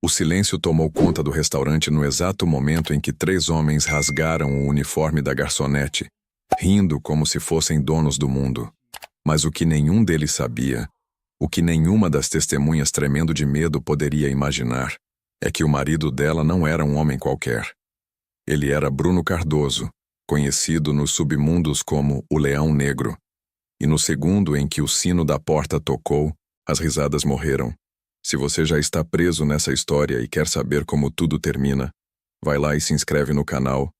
O silêncio tomou conta do restaurante no exato momento em que 3 homens rasgaram o uniforme da garçonete, rindo como se fossem donos do mundo. Mas o que nenhum deles sabia, o que nenhuma das testemunhas tremendo de medo poderia imaginar, é que o marido dela não era um homem qualquer. Ele era Bruno Cardoso, conhecido nos submundos como o Leão Negro. E no segundo em que o sino da porta tocou, as risadas morreram. Se você já está preso nessa história e quer saber como tudo termina, vai lá e se inscreve no canal,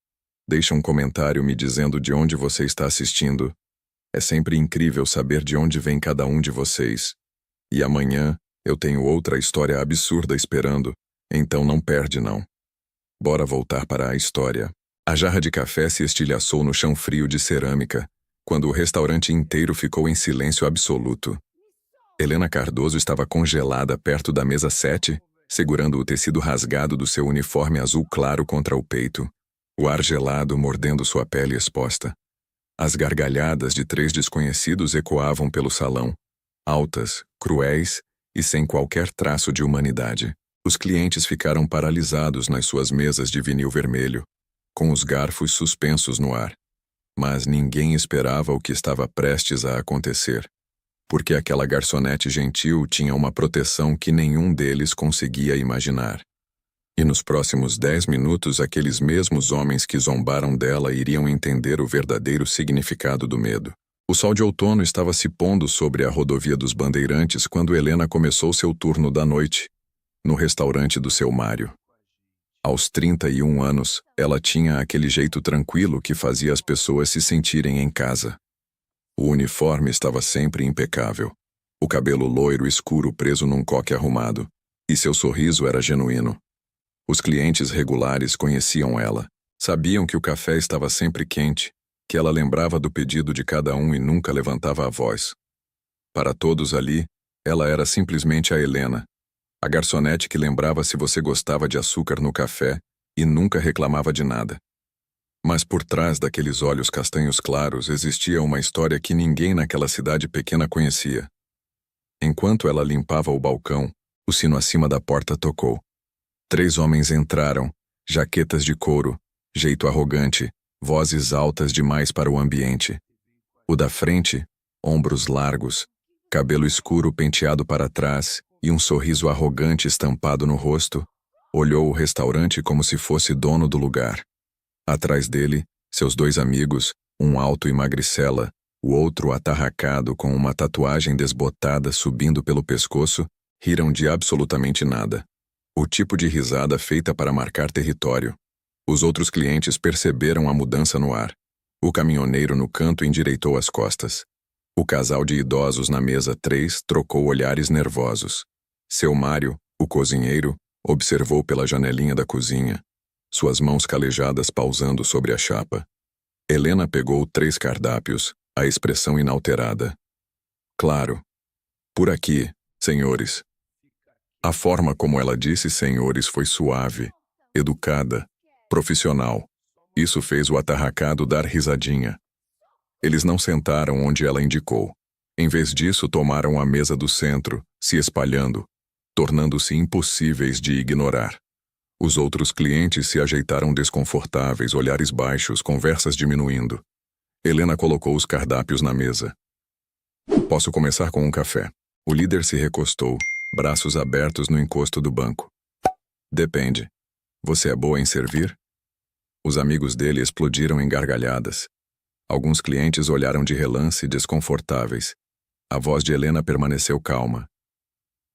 deixa um comentário me dizendo de onde você está assistindo. É sempre incrível saber de onde vem cada um de vocês. E amanhã eu tenho outra história absurda esperando, então não perde não. Bora voltar para a história. A jarra de café se estilhaçou no chão frio de cerâmica, quando o restaurante inteiro ficou em silêncio absoluto. Helena Cardoso estava congelada perto da mesa 7, segurando o tecido rasgado do seu uniforme azul claro contra o peito, o ar gelado mordendo sua pele exposta. As gargalhadas de 3 desconhecidos ecoavam pelo salão, altas, cruéis e sem qualquer traço de humanidade. Os clientes ficaram paralisados nas suas mesas de vinil vermelho, com os garfos suspensos no ar. Mas ninguém esperava o que estava prestes a acontecer, porque aquela garçonete gentil tinha uma proteção que nenhum deles conseguia imaginar. E nos próximos 10 minutos, aqueles mesmos homens que zombaram dela iriam entender o verdadeiro significado do medo. O sol de outono estava se pondo sobre a rodovia dos Bandeirantes quando Helena começou seu turno da noite, no restaurante do seu Mário. Aos 31 anos, ela tinha aquele jeito tranquilo que fazia as pessoas se sentirem em casa. O uniforme estava sempre impecável, o cabelo loiro escuro preso num coque arrumado, e seu sorriso era genuíno. Os clientes regulares conheciam ela, sabiam que o café estava sempre quente, que ela lembrava do pedido de cada um e nunca levantava a voz. Para todos ali, ela era simplesmente a Helena, a garçonete que lembrava se você gostava de açúcar no café e nunca reclamava de nada. Mas por trás daqueles olhos castanhos claros existia uma história que ninguém naquela cidade pequena conhecia. Enquanto ela limpava o balcão, o sino acima da porta tocou. 3 homens entraram, jaquetas de couro, jeito arrogante, vozes altas demais para o ambiente. O da frente, ombros largos, cabelo escuro penteado para trás e um sorriso arrogante estampado no rosto, olhou o restaurante como se fosse dono do lugar. Atrás dele, seus 2 amigos, um alto e magricela, o outro atarracado com uma tatuagem desbotada subindo pelo pescoço, riram de absolutamente nada. O tipo de risada feita para marcar território. Os outros clientes perceberam a mudança no ar. O caminhoneiro no canto endireitou as costas. O casal de idosos na mesa 3 trocou olhares nervosos. Seu Mário, o cozinheiro, observou pela janelinha da cozinha, suas mãos calejadas pausando sobre a chapa. Helena pegou 3 cardápios, a expressão inalterada. Claro. Por aqui, senhores. A forma como ela disse senhores foi suave, educada, profissional. Isso fez o atarracado dar risadinha. Eles não sentaram onde ela indicou. Em vez disso, tomaram a mesa do centro, se espalhando, tornando-se impossíveis de ignorar. Os outros clientes se ajeitaram desconfortáveis, olhares baixos, conversas diminuindo. Helena colocou os cardápios na mesa. Posso começar com um café. O líder se recostou, braços abertos no encosto do banco. Depende. Você é boa em servir? Os amigos dele explodiram em gargalhadas. Alguns clientes olharam de relance, desconfortáveis. A voz de Helena permaneceu calma.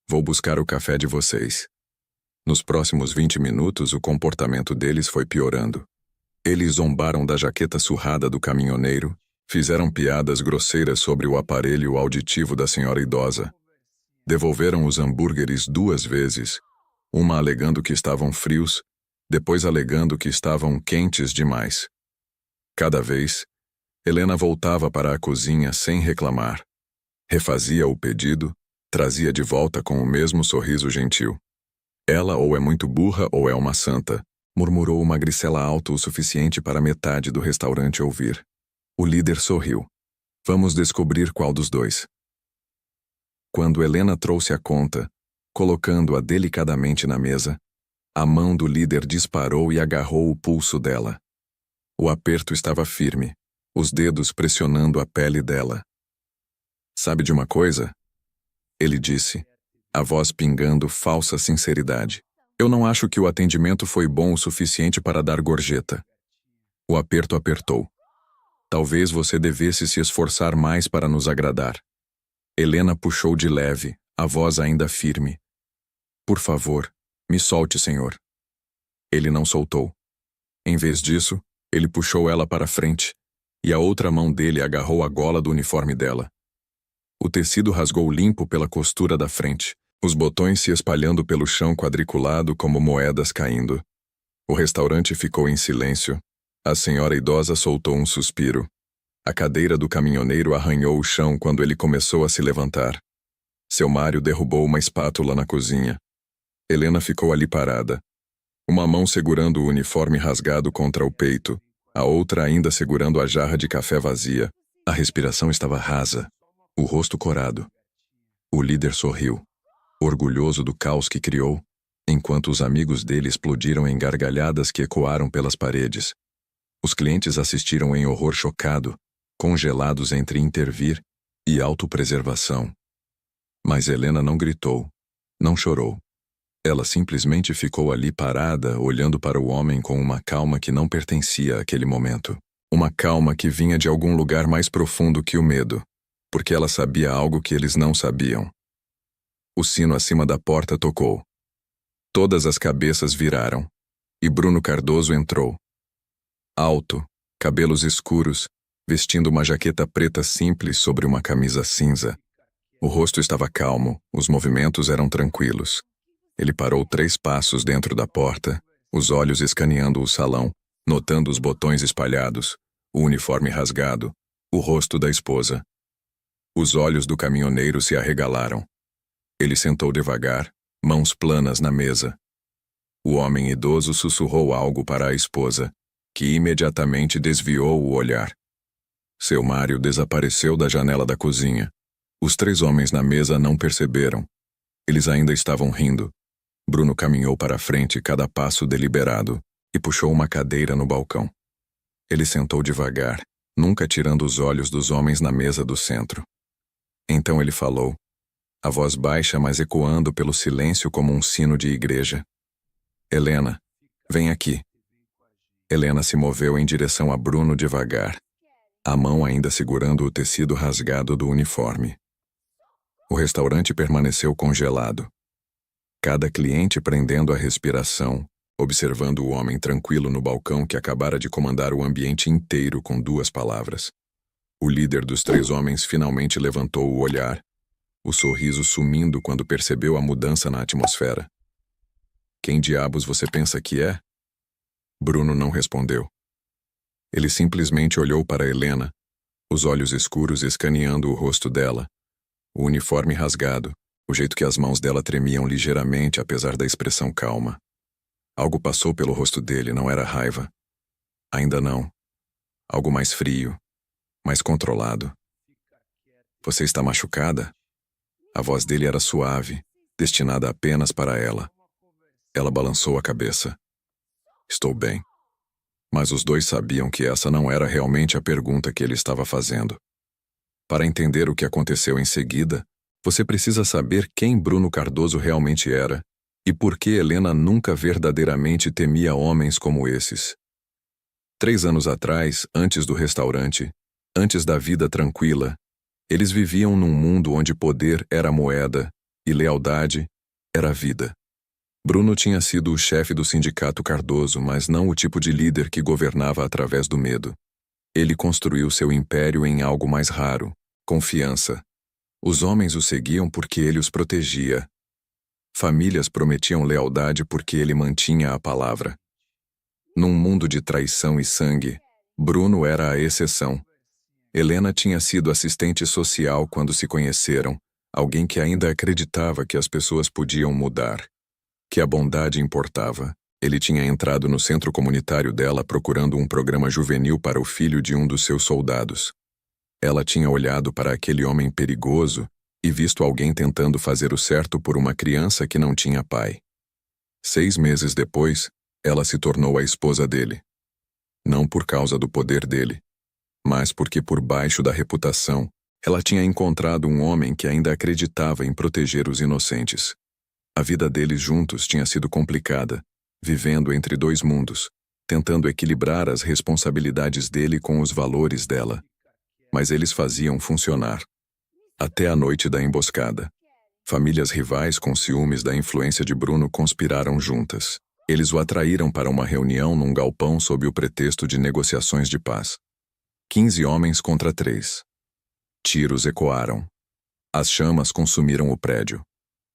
Vou buscar o café de vocês. Nos próximos 20 minutos, o comportamento deles foi piorando. Eles zombaram da jaqueta surrada do caminhoneiro, fizeram piadas grosseiras sobre o aparelho auditivo da senhora idosa. Devolveram os hambúrgueres 2 vezes, uma alegando que estavam frios, depois alegando que estavam quentes demais. Cada vez, Helena voltava para a cozinha sem reclamar. Refazia o pedido, trazia de volta com o mesmo sorriso gentil. Ela ou é muito burra ou é uma santa, murmurou uma magricela alto o suficiente para metade do restaurante ouvir. O líder sorriu. Vamos descobrir qual dos dois. Quando Helena trouxe a conta, colocando-a delicadamente na mesa, a mão do líder disparou e agarrou o pulso dela. O aperto estava firme, os dedos pressionando a pele dela. "Sabe de uma coisa?" ele disse, a voz pingando falsa sinceridade. "Eu não acho que o atendimento foi bom o suficiente para dar gorjeta." O aperto apertou. "Talvez você devesse se esforçar mais para nos agradar." Helena puxou de leve, a voz ainda firme. "Por favor, me solte, senhor." Ele não soltou. Em vez disso, ele puxou ela para frente, e a outra mão dele agarrou a gola do uniforme dela. O tecido rasgou limpo pela costura da frente, os botões se espalhando pelo chão quadriculado como moedas caindo. O restaurante ficou em silêncio. A senhora idosa soltou um suspiro. A cadeira do caminhoneiro arranhou o chão quando ele começou a se levantar. Seu Mário derrubou uma espátula na cozinha. Helena ficou ali parada. Uma mão segurando o uniforme rasgado contra o peito, a outra ainda segurando a jarra de café vazia. A respiração estava rasa, o rosto corado. O líder sorriu, orgulhoso do caos que criou, enquanto os amigos dele explodiram em gargalhadas que ecoaram pelas paredes. Os clientes assistiram em horror chocado, congelados entre intervir e autopreservação. Mas Helena não gritou, não chorou. Ela simplesmente ficou ali parada, olhando para o homem com uma calma que não pertencia àquele momento. Uma calma que vinha de algum lugar mais profundo que o medo, porque ela sabia algo que eles não sabiam. O sino acima da porta tocou. Todas as cabeças viraram, e Bruno Cardoso entrou. Alto, cabelos escuros, vestindo uma jaqueta preta simples sobre uma camisa cinza. O rosto estava calmo, os movimentos eram tranquilos. Ele parou 3 passos dentro da porta, os olhos escaneando o salão, notando os botões espalhados, o uniforme rasgado, o rosto da esposa. Os olhos do caminhoneiro se arregalaram. Ele sentou devagar, mãos planas na mesa. O homem idoso sussurrou algo para a esposa, que imediatamente desviou o olhar. Seu Mário desapareceu da janela da cozinha. Os 3 homens na mesa não perceberam. Eles ainda estavam rindo. Bruno caminhou para a frente cada passo deliberado e puxou uma cadeira no balcão. Ele sentou devagar, nunca tirando os olhos dos homens na mesa do centro. Então ele falou, a voz baixa mas ecoando pelo silêncio como um sino de igreja. "Helena, vem aqui." Helena se moveu em direção a Bruno devagar, a mão ainda segurando o tecido rasgado do uniforme. O restaurante permaneceu congelado. Cada cliente prendendo a respiração, observando o homem tranquilo no balcão que acabara de comandar o ambiente inteiro com 2 palavras. O líder dos 3 homens finalmente levantou o olhar, o sorriso sumindo quando percebeu a mudança na atmosfera. "Quem diabos você pensa que é?" Bruno não respondeu. Ele simplesmente olhou para Helena, os olhos escuros escaneando o rosto dela, o uniforme rasgado, o jeito que as mãos dela tremiam ligeiramente apesar da expressão calma. Algo passou pelo rosto dele, não era raiva. Ainda não. Algo mais frio, mais controlado. "Você está machucada?" A voz dele era suave, destinada apenas para ela. Ela balançou a cabeça. "Estou bem." Mas os 2 sabiam que essa não era realmente a pergunta que ele estava fazendo. Para entender o que aconteceu em seguida, você precisa saber quem Bruno Cardoso realmente era e por que Helena nunca verdadeiramente temia homens como esses. 3 anos atrás, antes do restaurante, antes da vida tranquila, eles viviam num mundo onde poder era moeda e lealdade era vida. Bruno tinha sido o chefe do sindicato Cardoso, mas não o tipo de líder que governava através do medo. Ele construiu seu império em algo mais raro, confiança. Os homens o seguiam porque ele os protegia. Famílias prometiam lealdade porque ele mantinha a palavra. Num mundo de traição e sangue, Bruno era a exceção. Helena tinha sido assistente social quando se conheceram, alguém que ainda acreditava que as pessoas podiam mudar, que a bondade importava. Ele tinha entrado no centro comunitário dela procurando um programa juvenil para o filho de um dos seus soldados. Ela tinha olhado para aquele homem perigoso e visto alguém tentando fazer o certo por uma criança que não tinha pai. 6 meses depois, ela se tornou a esposa dele. Não por causa do poder dele, mas porque por baixo da reputação, ela tinha encontrado um homem que ainda acreditava em proteger os inocentes. A vida deles juntos tinha sido complicada, vivendo entre dois mundos, tentando equilibrar as responsabilidades dele com os valores dela. Mas eles faziam funcionar. Até a noite da emboscada. Famílias rivais com ciúmes da influência de Bruno conspiraram juntas. Eles o atraíram para uma reunião num galpão sob o pretexto de negociações de paz. 15 homens contra 3. Tiros ecoaram. As chamas consumiram o prédio.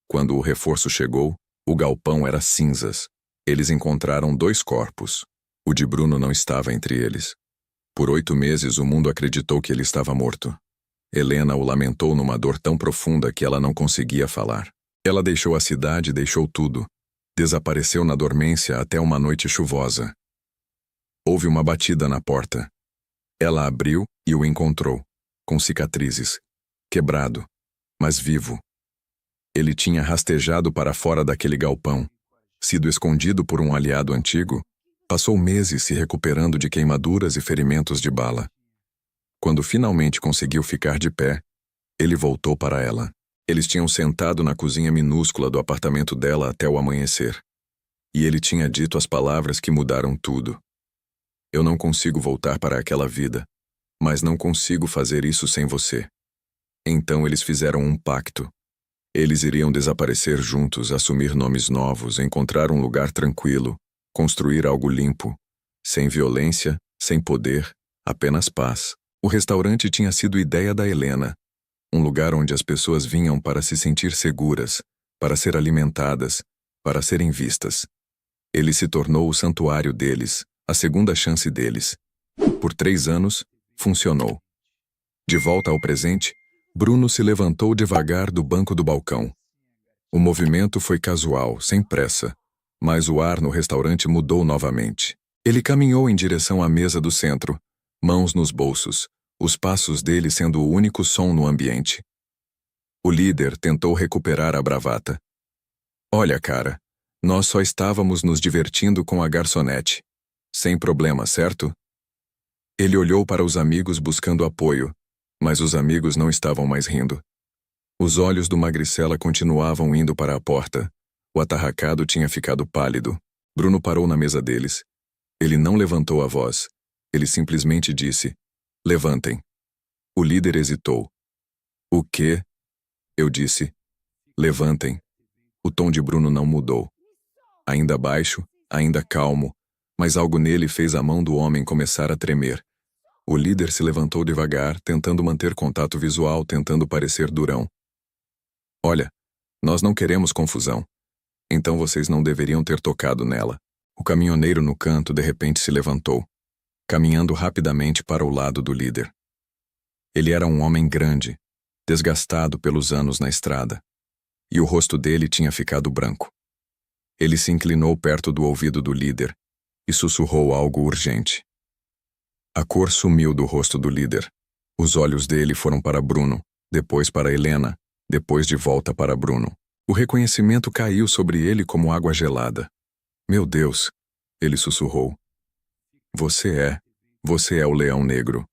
Quando o reforço chegou, o galpão era cinzas. Eles encontraram 2 corpos. O de Bruno não estava entre eles. Por 8 meses o mundo acreditou que ele estava morto. Helena o lamentou numa dor tão profunda que ela não conseguia falar. Ela deixou a cidade, deixou tudo. Desapareceu na dormência até uma noite chuvosa. Houve uma batida na porta. Ela abriu e o encontrou, com cicatrizes, quebrado, mas vivo. Ele tinha rastejado para fora daquele galpão, sido escondido por um aliado antigo, passou meses se recuperando de queimaduras e ferimentos de bala. Quando finalmente conseguiu ficar de pé, ele voltou para ela. Eles tinham sentado na cozinha minúscula do apartamento dela até o amanhecer. E ele tinha dito as palavras que mudaram tudo. Eu não consigo voltar para aquela vida, mas não consigo fazer isso sem você. Então eles fizeram um pacto. Eles iriam desaparecer juntos, assumir nomes novos, encontrar um lugar tranquilo, construir algo limpo, sem violência, sem poder, apenas paz. O restaurante tinha sido ideia da Helena, um lugar onde as pessoas vinham para se sentir seguras, para ser alimentadas, para serem vistas. Ele se tornou o santuário deles, a segunda chance deles. Por 3 anos, funcionou. De volta ao presente, Bruno se levantou devagar do banco do balcão. O movimento foi casual, sem pressa, mas o ar no restaurante mudou novamente. Ele caminhou em direção à mesa do centro, mãos nos bolsos, os passos dele sendo o único som no ambiente. O líder tentou recuperar a bravata. Olha, cara, nós só estávamos nos divertindo com a garçonete. Sem problema, certo? Ele olhou para os amigos buscando apoio, mas os amigos não estavam mais rindo. Os olhos do Magricela continuavam indo para a porta. O atarracado tinha ficado pálido. Bruno parou na mesa deles. Ele não levantou a voz. Ele simplesmente disse: levantem. O líder hesitou. O quê? Eu disse: levantem. O tom de Bruno não mudou. Ainda baixo, ainda calmo, mas algo nele fez a mão do homem começar a tremer. O líder se levantou devagar, tentando manter contato visual, tentando parecer durão. Olha, nós não queremos confusão. Então vocês não deveriam ter tocado nela. O caminhoneiro no canto de repente se levantou, caminhando rapidamente para o lado do líder. Ele era um homem grande, desgastado pelos anos na estrada, e o rosto dele tinha ficado branco. Ele se inclinou perto do ouvido do líder e sussurrou algo urgente. A cor sumiu do rosto do líder. Os olhos dele foram para Bruno, depois para Helena, depois de volta para Bruno. O reconhecimento caiu sobre ele como água gelada. Meu Deus, ele sussurrou. Você é o leão negro.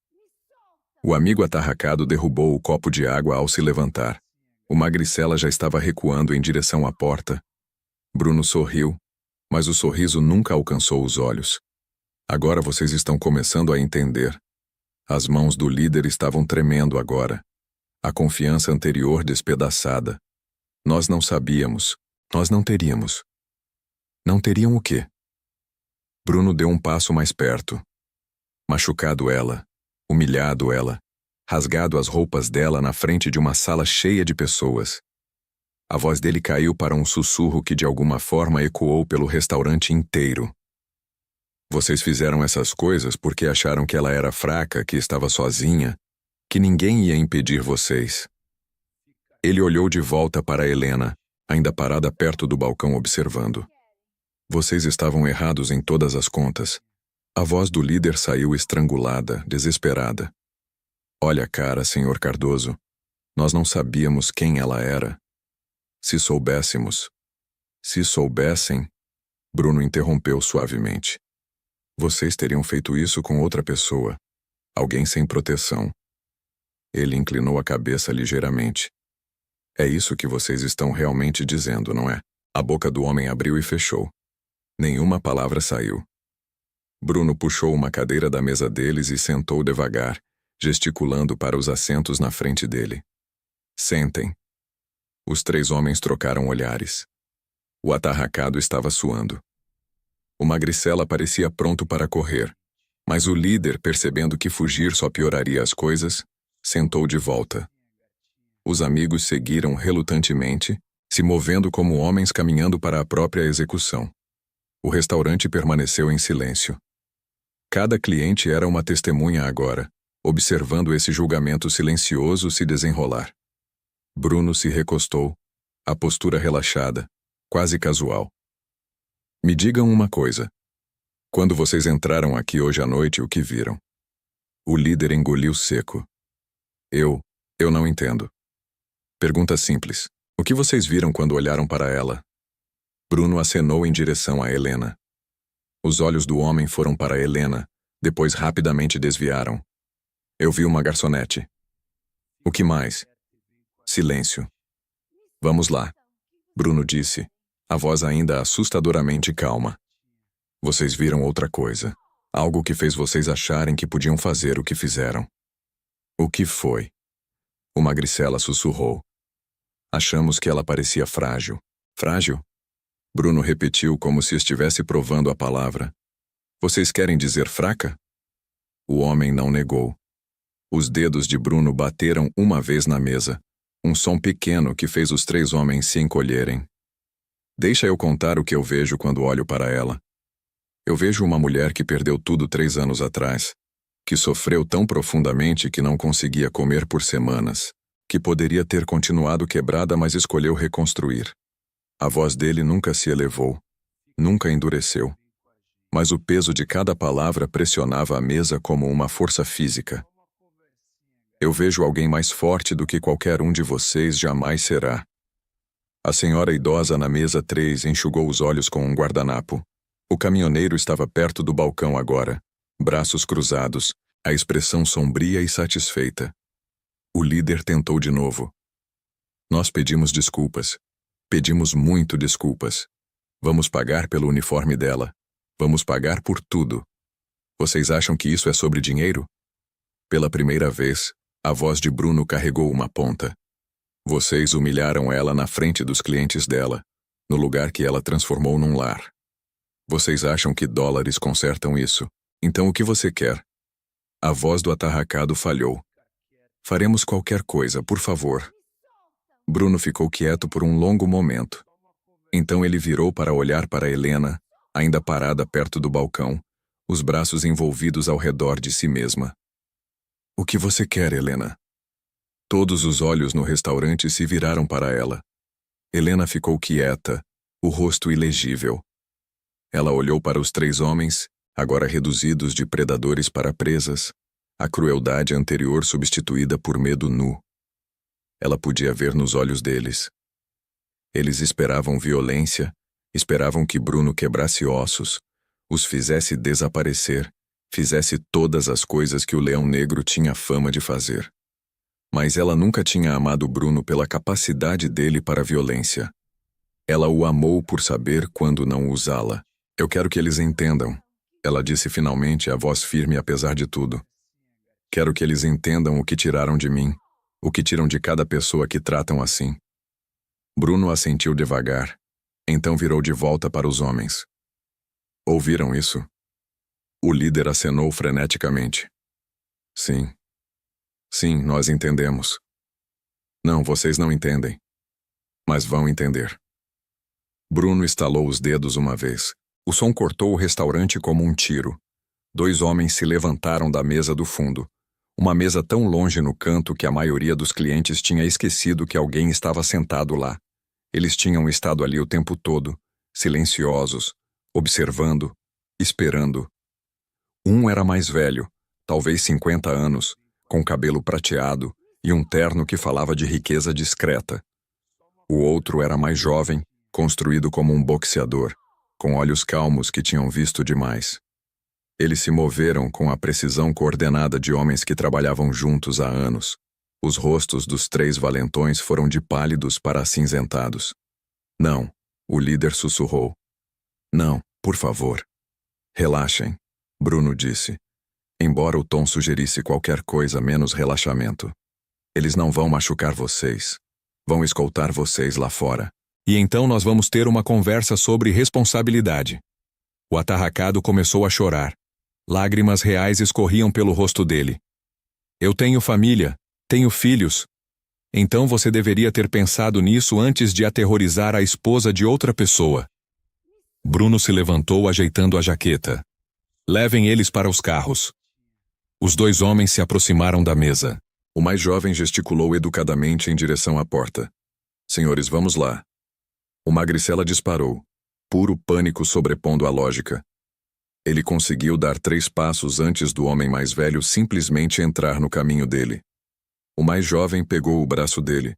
O amigo atarracado derrubou o copo de água ao se levantar. O Magricela já estava recuando em direção à porta. Bruno sorriu, mas o sorriso nunca alcançou os olhos. Agora vocês estão começando a entender. As mãos do líder estavam tremendo agora. A confiança anterior despedaçada. Nós não sabíamos. Nós não teríamos. Não teriam o quê? Bruno deu um passo mais perto. Machucado ela, humilhado ela, rasgado as roupas dela na frente de uma sala cheia de pessoas. A voz dele caiu para um sussurro que de alguma forma ecoou pelo restaurante inteiro. Vocês fizeram essas coisas porque acharam que ela era fraca, que estava sozinha, que ninguém ia impedir vocês. Ele olhou de volta para Helena, ainda parada perto do balcão observando. Vocês estavam errados em todas as contas. A voz do líder saiu estrangulada, desesperada. Olha, cara, senhor Cardoso. Nós não sabíamos quem ela era. Se soubéssemos. Se soubessem. Bruno interrompeu suavemente. Vocês teriam feito isso com outra pessoa. Alguém sem proteção. Ele inclinou a cabeça ligeiramente. É isso que vocês estão realmente dizendo, não é? A boca do homem abriu e fechou. Nenhuma palavra saiu. Bruno puxou uma cadeira da mesa deles e sentou devagar, gesticulando para os assentos na frente dele. Sentem. Os 3 homens trocaram olhares. O atarracado estava suando. O magricela parecia pronto para correr, mas o líder, percebendo que fugir só pioraria as coisas, sentou de volta. Os amigos seguiram relutantemente, se movendo como homens caminhando para a própria execução. O restaurante permaneceu em silêncio. Cada cliente era uma testemunha agora, observando esse julgamento silencioso se desenrolar. Bruno se recostou, a postura relaxada, quase casual. Me digam uma coisa. Quando vocês entraram aqui hoje à noite, o que viram? O líder engoliu seco. Eu não entendo. Pergunta simples. O que vocês viram quando olharam para ela? Bruno acenou em direção a Helena. Os olhos do homem foram para Helena, depois rapidamente desviaram. Eu vi uma garçonete. O que mais? Silêncio. Vamos lá, Bruno disse, a voz ainda assustadoramente calma. Vocês viram outra coisa. Algo que fez vocês acharem que podiam fazer o que fizeram. O que foi? O magricela sussurrou. Achamos que ela parecia frágil. Frágil? Bruno repetiu como se estivesse provando a palavra. Vocês querem dizer fraca? O homem não negou. Os dedos de Bruno bateram uma vez na mesa, um som pequeno que fez os 3 homens se encolherem. Deixa eu contar o que eu vejo quando olho para ela. Eu vejo uma mulher que perdeu tudo 3 anos atrás, que sofreu tão profundamente que não conseguia comer por semanas, que poderia ter continuado quebrada, mas escolheu reconstruir. A voz dele nunca se elevou, nunca endureceu. Mas o peso de cada palavra pressionava a mesa como uma força física. Eu vejo alguém mais forte do que qualquer um de vocês jamais será. A senhora idosa na mesa 3 enxugou os olhos com um guardanapo. O caminhoneiro estava perto do balcão agora, braços cruzados, a expressão sombria e satisfeita. O líder tentou de novo. Nós pedimos desculpas. Pedimos muito desculpas. Vamos pagar pelo uniforme dela. Vamos pagar por tudo. Vocês acham que isso é sobre dinheiro? Pela primeira vez, a voz de Bruno carregou uma ponta. Vocês humilharam ela na frente dos clientes dela, no lugar que ela transformou num lar. Vocês acham que dólares consertam isso? Então o que você quer? A voz do atarracado falhou. Faremos qualquer coisa, por favor. Bruno ficou quieto por um longo momento. Então ele virou para olhar para Helena, ainda parada perto do balcão, os braços envolvidos ao redor de si mesma. O que você quer, Helena? Todos os olhos no restaurante se viraram para ela. Helena ficou quieta, o rosto ilegível. Ela olhou para os 3 homens, agora reduzidos de predadores para presas, a crueldade anterior substituída por medo nu. Ela podia ver nos olhos deles. Eles esperavam violência, esperavam que Bruno quebrasse ossos, os fizesse desaparecer, fizesse todas as coisas que o Leão Negro tinha fama de fazer. Mas ela nunca tinha amado Bruno pela capacidade dele para a violência. Ela o amou por saber quando não usá-la. Eu quero que eles entendam, ela disse finalmente, a voz firme apesar de tudo. Quero que eles entendam o que tiraram de mim, o que tiram de cada pessoa que tratam assim. Bruno assentiu devagar, então virou de volta para os homens. Ouviram isso? O líder acenou freneticamente. Sim. Sim, nós entendemos. Não, vocês não entendem. Mas vão entender. Bruno estalou os dedos uma vez. O som cortou o restaurante como um tiro. 2 homens se levantaram da mesa do fundo. Uma mesa tão longe no canto que a maioria dos clientes tinha esquecido que alguém estava sentado lá. Eles tinham estado ali o tempo todo, silenciosos, observando, esperando. Um era mais velho, talvez 50 anos, com cabelo prateado, e um terno que falava de riqueza discreta. O outro era mais jovem, construído como um boxeador, com olhos calmos que tinham visto demais. Eles se moveram com a precisão coordenada de homens que trabalhavam juntos há anos. Os rostos dos 3 valentões foram de pálidos para acinzentados. Não, o líder sussurrou. Não, por favor. Relaxem, Bruno disse, embora o tom sugerisse qualquer coisa menos relaxamento. Eles não vão machucar vocês. Vão escoltar vocês lá fora. E então nós vamos ter uma conversa sobre responsabilidade. O atarracado começou a chorar. Lágrimas reais escorriam pelo rosto dele. Eu tenho família, tenho filhos. Então você deveria ter pensado nisso antes de aterrorizar a esposa de outra pessoa. Bruno se levantou ajeitando a jaqueta. Levem eles para os carros. Os 2 homens se aproximaram da mesa. O mais jovem gesticulou educadamente em direção à porta. Senhores, vamos lá. O magricela disparou, puro pânico sobrepondo a lógica. Ele conseguiu dar 3 passos antes do homem mais velho simplesmente entrar no caminho dele. O mais jovem pegou o braço dele.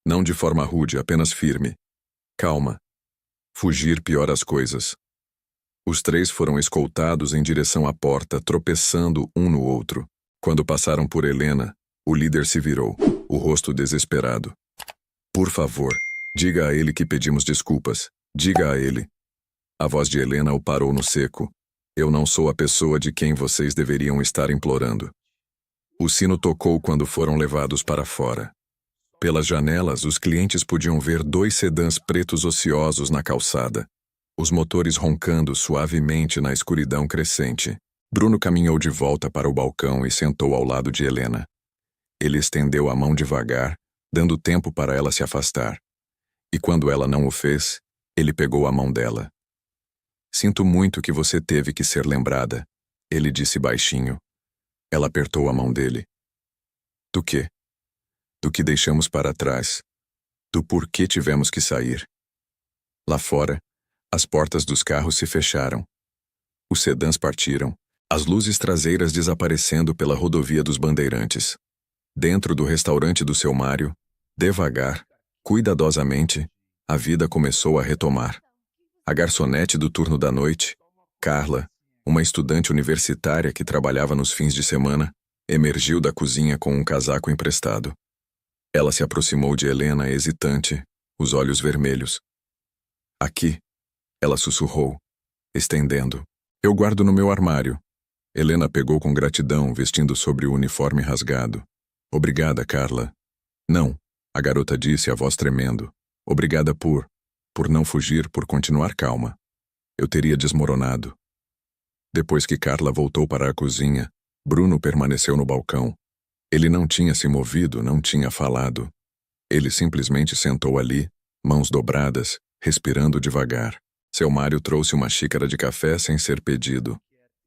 Não de forma rude, apenas firme. Calma. Fugir piora as coisas. Os 3 foram escoltados em direção à porta, tropeçando um no outro. Quando passaram por Helena, o líder se virou, o rosto desesperado. Por favor, diga a ele que pedimos desculpas. Diga a ele. A voz de Helena o parou no seco. Eu não sou a pessoa de quem vocês deveriam estar implorando. O sino tocou quando foram levados para fora. Pelas janelas, os clientes podiam ver 2 sedãs pretos ociosos na calçada, os motores roncando suavemente na escuridão crescente. Bruno caminhou de volta para o balcão e sentou ao lado de Helena. Ele estendeu a mão devagar, dando tempo para ela se afastar. E quando ela não o fez, ele pegou a mão dela. Sinto muito que você teve que ser lembrada, ele disse baixinho. Ela apertou a mão dele. Do quê? Do que deixamos para trás. Do porquê tivemos que sair. Lá fora, as portas dos carros se fecharam. Os sedãs partiram, as luzes traseiras desaparecendo pela rodovia dos Bandeirantes. Dentro do restaurante do seu Mário, devagar, cuidadosamente, a vida começou a retomar. A garçonete do turno da noite, Carla, uma estudante universitária que trabalhava nos fins de semana, emergiu da cozinha com um casaco emprestado. Ela se aproximou de Helena hesitante, os olhos vermelhos. Aqui, ela sussurrou, estendendo. Eu guardo no meu armário. Helena pegou com gratidão, vestindo sobre o uniforme rasgado. Obrigada, Carla. Não, a garota disse, a voz tremendo. Obrigada por não fugir, por continuar calma. Eu teria desmoronado. Depois que Carla voltou para a cozinha, Bruno permaneceu no balcão. Ele não tinha se movido, não tinha falado. Ele simplesmente sentou ali, mãos dobradas, respirando devagar. Seu Mário trouxe uma xícara de café sem ser pedido.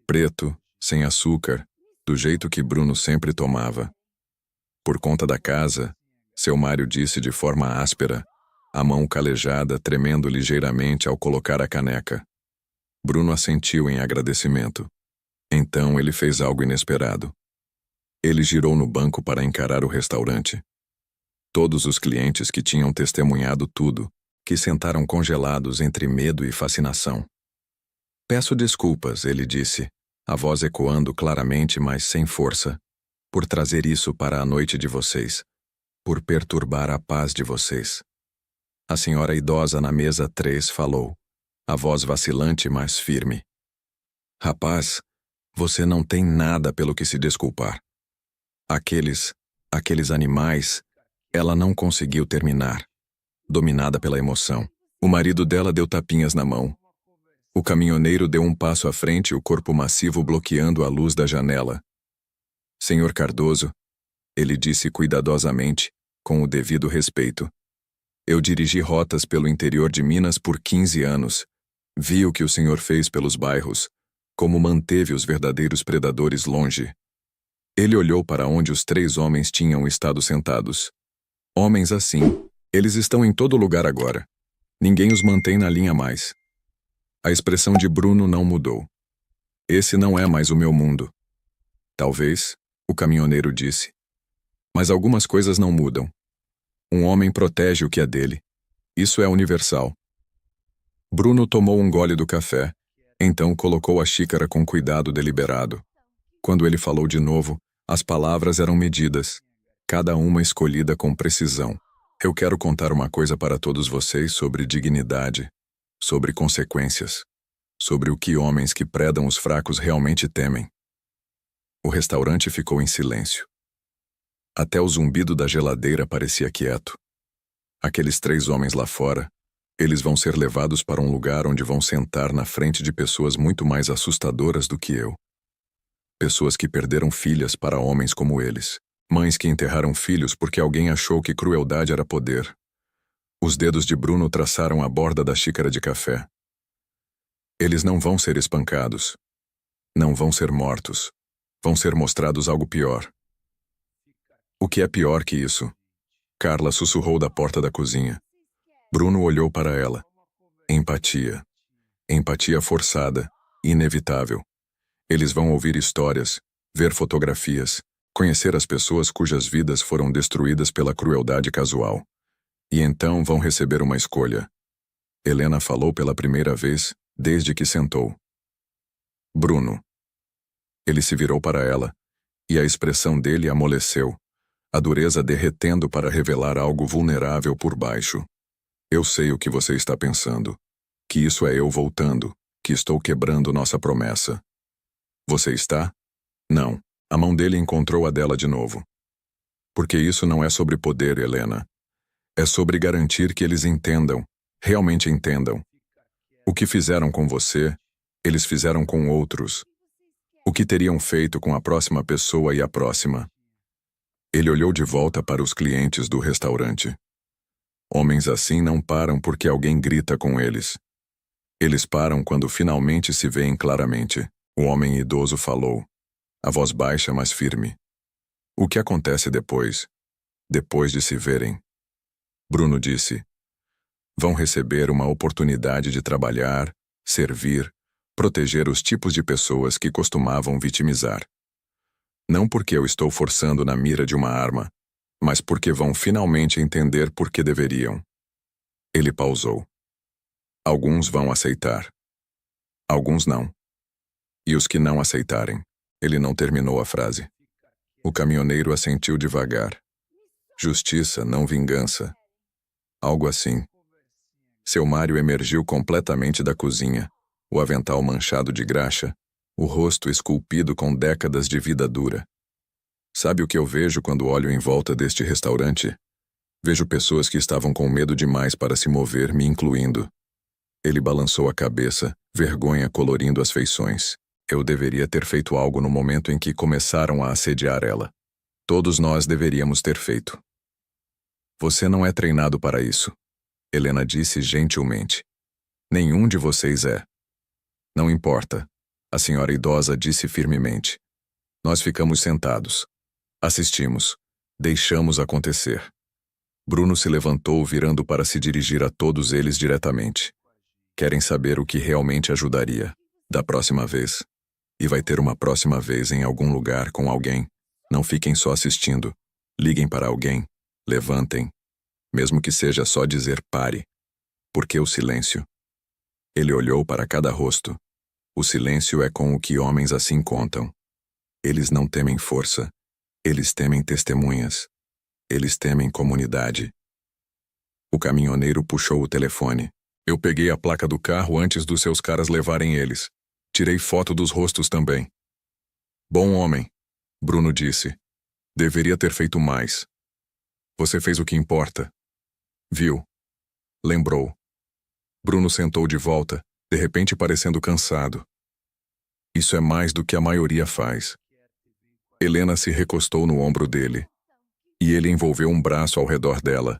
Preto, sem açúcar, do jeito que Bruno sempre tomava. Por conta da casa, seu Mário disse de forma áspera, a mão calejada tremendo ligeiramente ao colocar a caneca. Bruno assentiu em agradecimento. Então ele fez algo inesperado. Ele girou no banco para encarar o restaurante. Todos os clientes que tinham testemunhado tudo, que sentaram congelados entre medo e fascinação. Peço desculpas, ele disse, a voz ecoando claramente, mas sem força, por trazer isso para a noite de vocês, por perturbar a paz de vocês. A senhora idosa na mesa 3 falou, a voz vacilante, mas firme. Rapaz, você não tem nada pelo que se desculpar. Aqueles animais, ela não conseguiu terminar, dominada pela emoção. O marido dela deu tapinhas na mão. O caminhoneiro deu um passo à frente, o corpo massivo bloqueando a luz da janela. Senhor Cardoso, ele disse cuidadosamente, com o devido respeito. Eu dirigi rotas pelo interior de Minas por 15 anos. Vi o que o senhor fez pelos bairros, como manteve os verdadeiros predadores longe. Ele olhou para onde os 3 homens tinham estado sentados. Homens assim, eles estão em todo lugar agora. Ninguém os mantém na linha mais. A expressão de Bruno não mudou. Esse não é mais o meu mundo. Talvez, o caminhoneiro disse. Mas algumas coisas não mudam. Um homem protege o que é dele. Isso é universal. Bruno tomou um gole do café, então colocou a xícara com cuidado deliberado. Quando ele falou de novo, as palavras eram medidas, cada uma escolhida com precisão. Eu quero contar uma coisa para todos vocês sobre dignidade, sobre consequências, sobre o que homens que predam os fracos realmente temem. O restaurante ficou em silêncio. Até o zumbido da geladeira parecia quieto. Aqueles 3 homens lá fora, eles vão ser levados para um lugar onde vão sentar na frente de pessoas muito mais assustadoras do que eu. Pessoas que perderam filhas para homens como eles. Mães que enterraram filhos porque alguém achou que crueldade era poder. Os dedos de Bruno traçaram a borda da xícara de café. Eles não vão ser espancados. Não vão ser mortos. Vão ser mostrados algo pior. O que é pior que isso? Carla sussurrou da porta da cozinha. Bruno olhou para ela. Empatia. Empatia forçada, inevitável. Eles vão ouvir histórias, ver fotografias, conhecer as pessoas cujas vidas foram destruídas pela crueldade casual. E então vão receber uma escolha. Helena falou pela primeira vez, desde que sentou. Bruno. Ele se virou para ela, e a expressão dele amoleceu, a dureza derretendo para revelar algo vulnerável por baixo. Eu sei o que você está pensando. Que isso é eu voltando, que estou quebrando nossa promessa. Você está? Não. A mão dele encontrou a dela de novo. Porque isso não é sobre poder, Helena. É sobre garantir que eles entendam, realmente entendam. O que fizeram com você, eles fizeram com outros. O que teriam feito com a próxima pessoa e a próxima. Ele olhou de volta para os clientes do restaurante. Homens assim não param porque alguém grita com eles. Eles param quando finalmente se veem claramente. O homem idoso falou, a voz baixa mas firme. O que acontece depois? Depois de se verem? Bruno disse, vão receber uma oportunidade de trabalhar, servir, proteger os tipos de pessoas que costumavam vitimizar. Não porque eu estou forçando na mira de uma arma, mas porque vão finalmente entender por que deveriam. Ele pausou. Alguns vão aceitar. Alguns não. E os que não aceitarem? Ele não terminou a frase. O caminhoneiro assentiu devagar. Justiça, não vingança. Algo assim. Seu Mário emergiu completamente da cozinha, o avental manchado de graxa, o rosto esculpido com décadas de vida dura. Sabe o que eu vejo quando olho em volta deste restaurante? Vejo pessoas que estavam com medo demais para se mover, me incluindo. Ele balançou a cabeça, vergonha colorindo as feições. Eu deveria ter feito algo no momento em que começaram a assediar ela. Todos nós deveríamos ter feito. Você não é treinado para isso, Helena disse gentilmente. Nenhum de vocês é. Não importa, a senhora idosa disse firmemente. Nós ficamos sentados. Assistimos. Deixamos acontecer. Bruno se levantou virando para se dirigir a todos eles diretamente. Querem saber o que realmente ajudaria, da próxima vez. E vai ter uma próxima vez em algum lugar com alguém. Não fiquem só assistindo. Liguem para alguém. Levantem. Mesmo que seja só dizer pare. Por que o silêncio? Ele olhou para cada rosto. O silêncio é com o que homens assim contam. Eles não temem força. Eles temem testemunhas. Eles temem comunidade. O caminhoneiro puxou o telefone. Eu peguei a placa do carro antes dos seus caras levarem eles. Tirei foto dos rostos também. Bom homem, Bruno disse. Deveria ter feito mais. Você fez o que importa. Viu? Lembrou. Bruno sentou de volta, de repente parecendo cansado. Isso é mais do que a maioria faz. Helena se recostou no ombro dele. E ele envolveu um braço ao redor dela,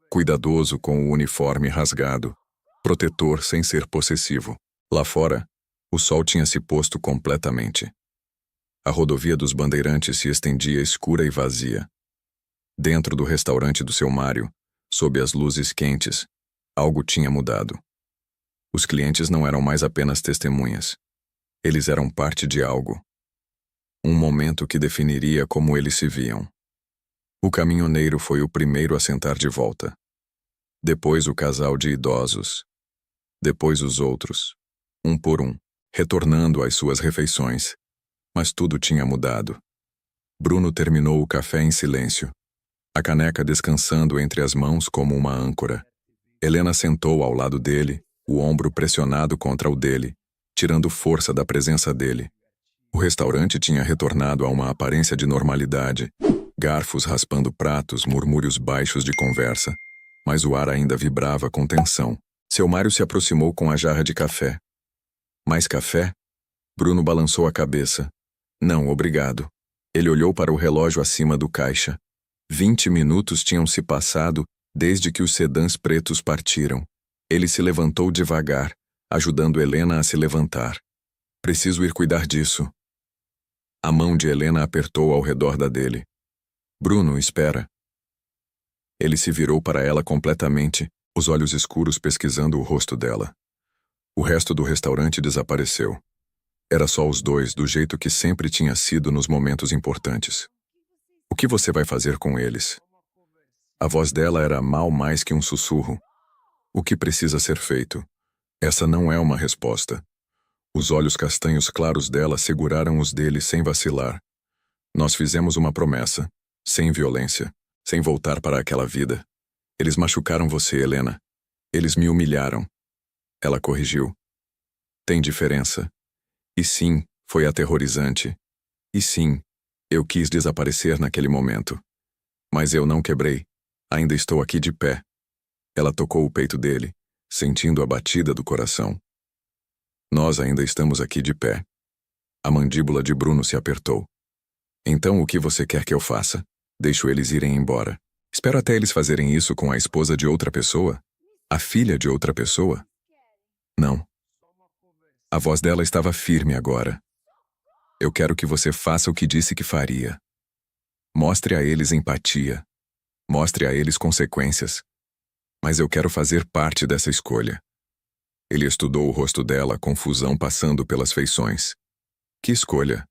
cuidadoso com o uniforme rasgado, protetor sem ser possessivo. Lá fora, o sol tinha se posto completamente. A rodovia dos Bandeirantes se estendia escura e vazia. Dentro do restaurante do seu Mário, sob as luzes quentes, algo tinha mudado. Os clientes não eram mais apenas testemunhas. Eles eram parte de algo. Um momento que definiria como eles se viam. O caminhoneiro foi o primeiro a sentar de volta. Depois o casal de idosos. Depois os outros, um por um, retornando às suas refeições. Mas tudo tinha mudado. Bruno terminou o café em silêncio, a caneca descansando entre as mãos como uma âncora. Helena sentou ao lado dele, o ombro pressionado contra o dele, tirando força da presença dele. O restaurante tinha retornado a uma aparência de normalidade, garfos raspando pratos, murmúrios baixos de conversa, mas o ar ainda vibrava com tensão. Seu Mário se aproximou com a jarra de café. Mais café? Bruno balançou a cabeça. Não, obrigado. Ele olhou para o relógio acima do caixa. 20 minutos tinham se passado desde que os sedãs pretos partiram. Ele se levantou devagar, ajudando Helena a se levantar. Preciso ir cuidar disso. A mão de Helena apertou ao redor da dele. Bruno, espera. Ele se virou para ela completamente, os olhos escuros pesquisando o rosto dela. O resto do restaurante desapareceu. Era só os dois, do jeito que sempre tinha sido nos momentos importantes. O que você vai fazer com eles? A voz dela era mal mais que um sussurro. O que precisa ser feito? Essa não é uma resposta. Os olhos castanhos claros dela seguraram os dele sem vacilar. Nós fizemos uma promessa, sem violência, sem voltar para aquela vida. Eles machucaram você, Helena. Eles me humilharam. Ela corrigiu. Tem diferença. E sim, foi aterrorizante. E sim, eu quis desaparecer naquele momento. Mas eu não quebrei. Ainda estou aqui de pé. Ela tocou o peito dele, sentindo a batida do coração. Nós ainda estamos aqui de pé. A mandíbula de Bruno se apertou. Então o que você quer que eu faça? Deixo eles irem embora. Espero até eles fazerem isso com a esposa de outra pessoa? A filha de outra pessoa? Não. A voz dela estava firme agora. Eu quero que você faça o que disse que faria. Mostre a eles empatia. Mostre a eles consequências. Mas eu quero fazer parte dessa escolha. Ele estudou o rosto dela, confusão passando pelas feições. Que escolha?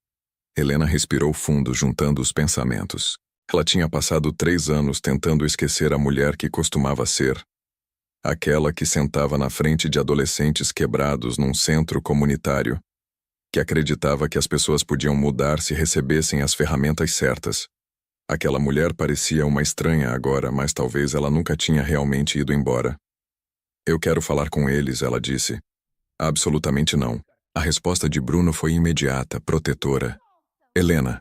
Helena respirou fundo, juntando os pensamentos. Ela tinha passado 3 anos tentando esquecer a mulher que costumava ser. Aquela que sentava na frente de adolescentes quebrados num centro comunitário, que acreditava que as pessoas podiam mudar se recebessem as ferramentas certas. Aquela mulher parecia uma estranha agora, mas talvez ela nunca tinha realmente ido embora. Eu quero falar com eles, ela disse. Absolutamente não. A resposta de Bruno foi imediata, protetora. Helena,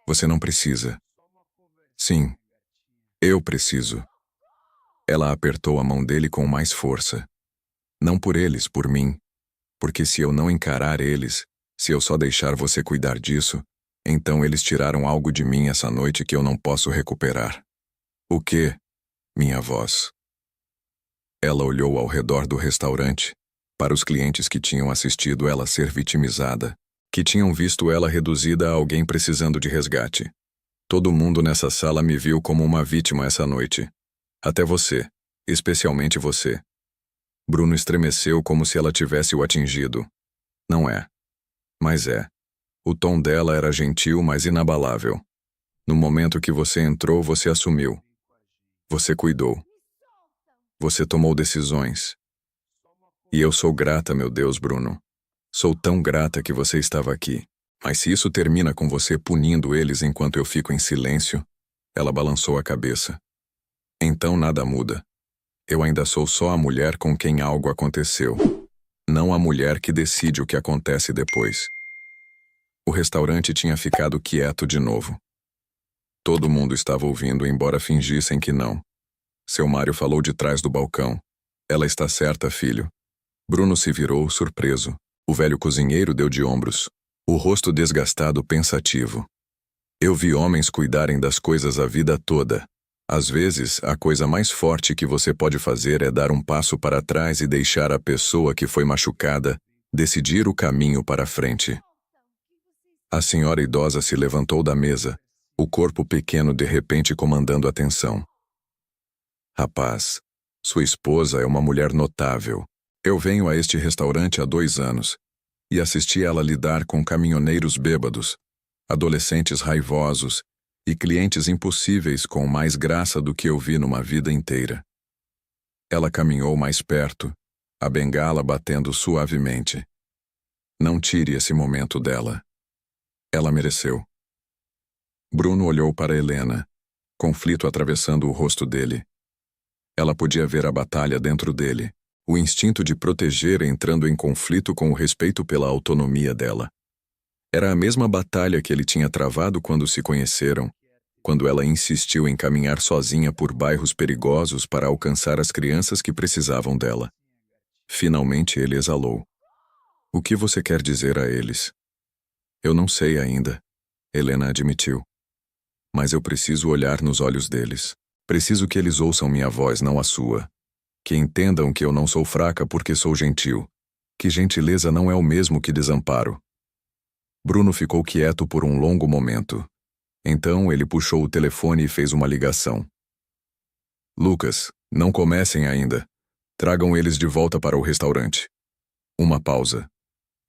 você não precisa. Sim, eu preciso. Ela apertou a mão dele com mais força. Não por eles, por mim. Porque se eu não encarar eles, se eu só deixar você cuidar disso, então eles tiraram algo de mim essa noite que eu não posso recuperar. O quê? Minha voz. Ela olhou ao redor do restaurante, para os clientes que tinham assistido ela ser vitimizada, que tinham visto ela reduzida a alguém precisando de resgate. Todo mundo nessa sala me viu como uma vítima essa noite. Até você, especialmente você. Bruno estremeceu como se ela tivesse o atingido. Não é. Mas é. O tom dela era gentil, mas inabalável. No momento que você entrou, você assumiu. Você cuidou. Você tomou decisões. E eu sou grata, meu Deus, Bruno. Sou tão grata que você estava aqui. Mas se isso termina com você punindo eles enquanto eu fico em silêncio, ela balançou a cabeça. Então nada muda. Eu ainda sou só a mulher com quem algo aconteceu. Não a mulher que decide o que acontece depois. O restaurante tinha ficado quieto de novo. Todo mundo estava ouvindo, embora fingissem que não. Seu Mário falou de trás do balcão. Ela está certa, filho. Bruno se virou, surpreso. O velho cozinheiro deu de ombros, o rosto desgastado, pensativo. Eu vi homens cuidarem das coisas a vida toda. Às vezes, a coisa mais forte que você pode fazer é dar um passo para trás e deixar a pessoa que foi machucada decidir o caminho para frente. A senhora idosa se levantou da mesa, o corpo pequeno de repente comandando a atenção. Rapaz, sua esposa é uma mulher notável. Eu venho a este restaurante há 2 anos e assisti ela lidar com caminhoneiros bêbados, adolescentes raivosos E clientes impossíveis com mais graça do que eu vi numa vida inteira. Ela caminhou mais perto, a bengala batendo suavemente. Não tire esse momento dela. Ela mereceu. Bruno olhou para Helena, conflito atravessando o rosto dele. Ela podia ver a batalha dentro dele, o instinto de proteger entrando em conflito com o respeito pela autonomia dela. Era a mesma batalha que ele tinha travado quando se conheceram, quando ela insistiu em caminhar sozinha por bairros perigosos para alcançar as crianças que precisavam dela. Finalmente ele exalou. O que você quer dizer a eles? Eu não sei ainda, Helena admitiu. Mas eu preciso olhar nos olhos deles. Preciso que eles ouçam minha voz, não a sua. Que entendam que eu não sou fraca porque sou gentil. Que gentileza não é o mesmo que desamparo. Bruno ficou quieto por um longo momento. Então ele puxou o telefone e fez uma ligação. Lucas, não comecem ainda. Tragam eles de volta para o restaurante. Uma pausa.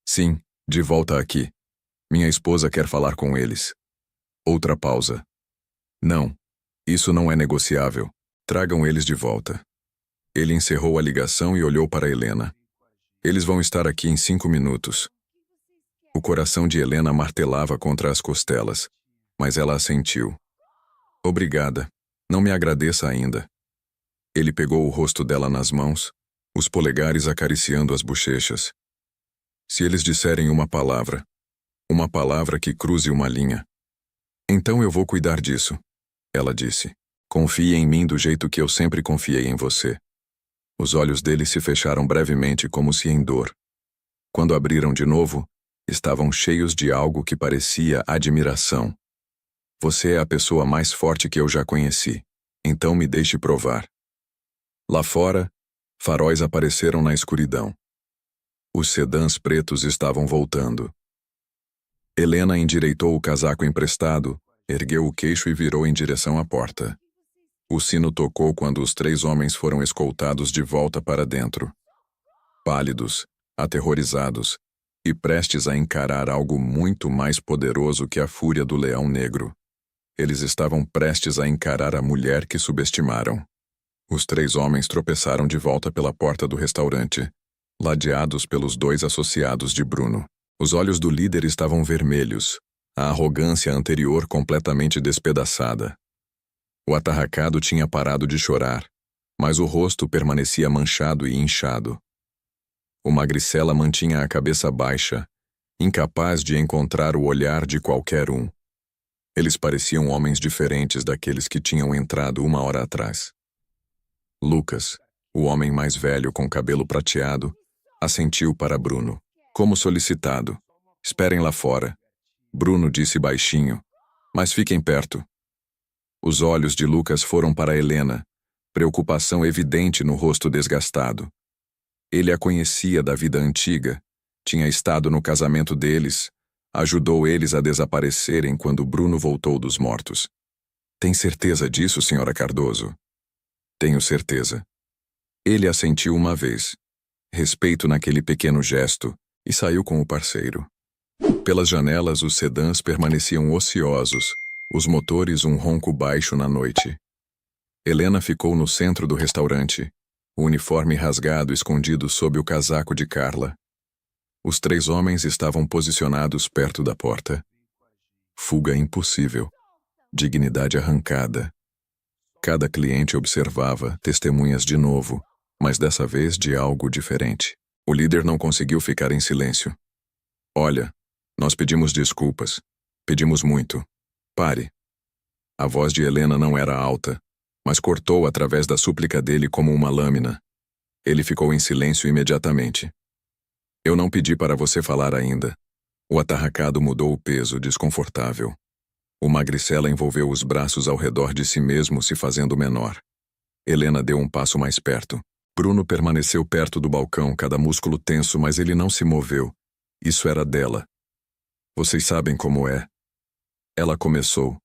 Sim, de volta aqui. Minha esposa quer falar com eles. Outra pausa. Não, isso não é negociável. Tragam eles de volta. Ele encerrou a ligação e olhou para Helena. Eles vão estar aqui em 5 minutos. O coração de Helena martelava contra as costelas, mas ela assentiu. Obrigada. Não me agradeça ainda. Ele pegou o rosto dela nas mãos, os polegares acariciando as bochechas. Se eles disserem uma palavra que cruze uma linha, então eu vou cuidar disso, ela disse. Confie em mim do jeito que eu sempre confiei em você. Os olhos dele se fecharam brevemente como se em dor. Quando abriram de novo, estavam cheios de algo que parecia admiração. Você é a pessoa mais forte que eu já conheci, então me deixe provar. Lá fora, faróis apareceram na escuridão. Os sedãs pretos estavam voltando. Helena endireitou o casaco emprestado, ergueu o queixo e virou em direção à porta. O sino tocou quando os 3 homens foram escoltados de volta para dentro. Pálidos, aterrorizados, e prestes a encarar algo muito mais poderoso que a fúria do leão negro. Eles estavam prestes a encarar a mulher que subestimaram. Os 3 homens tropeçaram de volta pela porta do restaurante, ladeados pelos 2 associados de Bruno. Os olhos do líder estavam vermelhos, a arrogância anterior completamente despedaçada. O atarracado tinha parado de chorar, mas o rosto permanecia manchado e inchado. O magricela mantinha a cabeça baixa, incapaz de encontrar o olhar de qualquer um. Eles pareciam homens diferentes daqueles que tinham entrado 1 hora atrás. Lucas, o homem mais velho com cabelo prateado, assentiu para Bruno. Como solicitado. Esperem lá fora. Bruno disse baixinho. Mas fiquem perto. Os olhos de Lucas foram para Helena, preocupação evidente no rosto desgastado. Ele a conhecia da vida antiga, tinha estado no casamento deles, ajudou eles a desaparecerem quando Bruno voltou dos mortos. Tem certeza disso, senhora Cardoso? Tenho certeza. Ele assentiu uma vez, respeito naquele pequeno gesto, e saiu com o parceiro. Pelas janelas os sedãs permaneciam ociosos, os motores um ronco baixo na noite. Helena ficou no centro do restaurante, o uniforme rasgado escondido sob o casaco de Carla. Os 3 homens estavam posicionados perto da porta. Fuga impossível. Dignidade arrancada. Cada cliente observava, testemunhas de novo, mas dessa vez de algo diferente. O líder não conseguiu ficar em silêncio. Olha, nós pedimos desculpas. Pedimos muito. Pare. A voz de Helena não era alta, mas cortou através da súplica dele como uma lâmina. Ele ficou em silêncio imediatamente. Eu não pedi para você falar ainda. O atarracado mudou o peso, desconfortável. O magricela envolveu os braços ao redor de si mesmo, se fazendo menor. Helena deu um passo mais perto. Bruno permaneceu perto do balcão, cada músculo tenso, mas ele não se moveu. Isso era dela. Vocês sabem como é. Ela começou,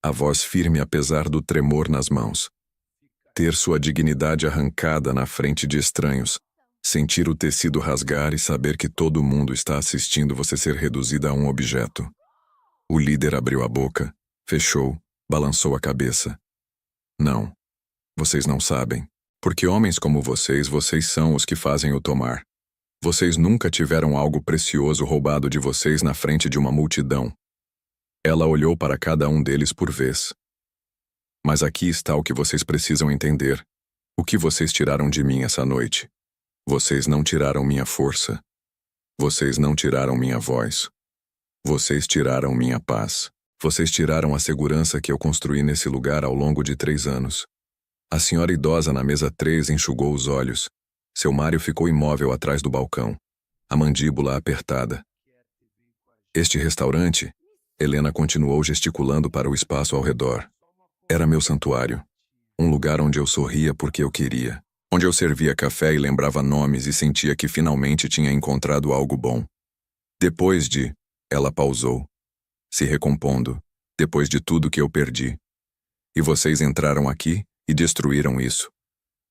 a voz firme apesar do tremor nas mãos. Ter sua dignidade arrancada na frente de estranhos. Sentir o tecido rasgar e saber que todo mundo está assistindo você ser reduzida a um objeto. O líder abriu a boca, fechou, Balançou a cabeça. Não. Vocês não sabem. Porque homens como vocês são os que fazem o tomar. Vocês nunca tiveram algo precioso roubado de vocês na frente de uma multidão. Ela olhou para cada um deles por vez. Mas aqui está o que vocês precisam entender. O que vocês tiraram de mim essa noite? Vocês não tiraram minha força. Vocês não tiraram minha voz. Vocês tiraram minha paz. Vocês tiraram a segurança que eu construí nesse lugar ao longo de 3 anos. A senhora idosa na mesa 3 enxugou os olhos. Seu Mário ficou imóvel atrás do balcão, a mandíbula apertada. Este restaurante, Helena continuou gesticulando para o espaço ao redor. Era meu santuário. Um lugar onde eu sorria porque eu queria. Onde eu servia café e lembrava nomes e sentia que finalmente tinha encontrado algo bom. Depois de... Ela pausou, se recompondo, depois de tudo que eu perdi. E vocês entraram aqui e destruíram isso.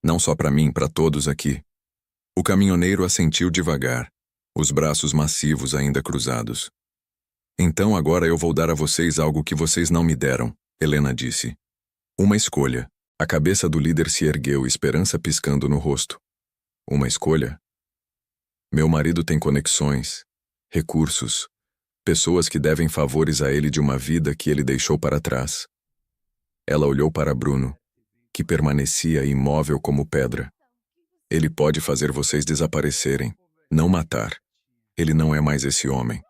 Não só para mim, para todos aqui. O caminhoneiro assentiu devagar, os braços massivos ainda cruzados. Então agora eu vou dar a vocês algo que vocês não me deram, Helena disse. Uma escolha. A cabeça do líder se ergueu, esperança piscando no rosto. Uma escolha? Meu marido tem conexões, recursos, pessoas que devem favores a ele de uma vida que ele deixou para trás. Ela olhou para Bruno, que permanecia imóvel como pedra. Ele pode fazer vocês desaparecerem, não matar. Ele não é mais esse homem.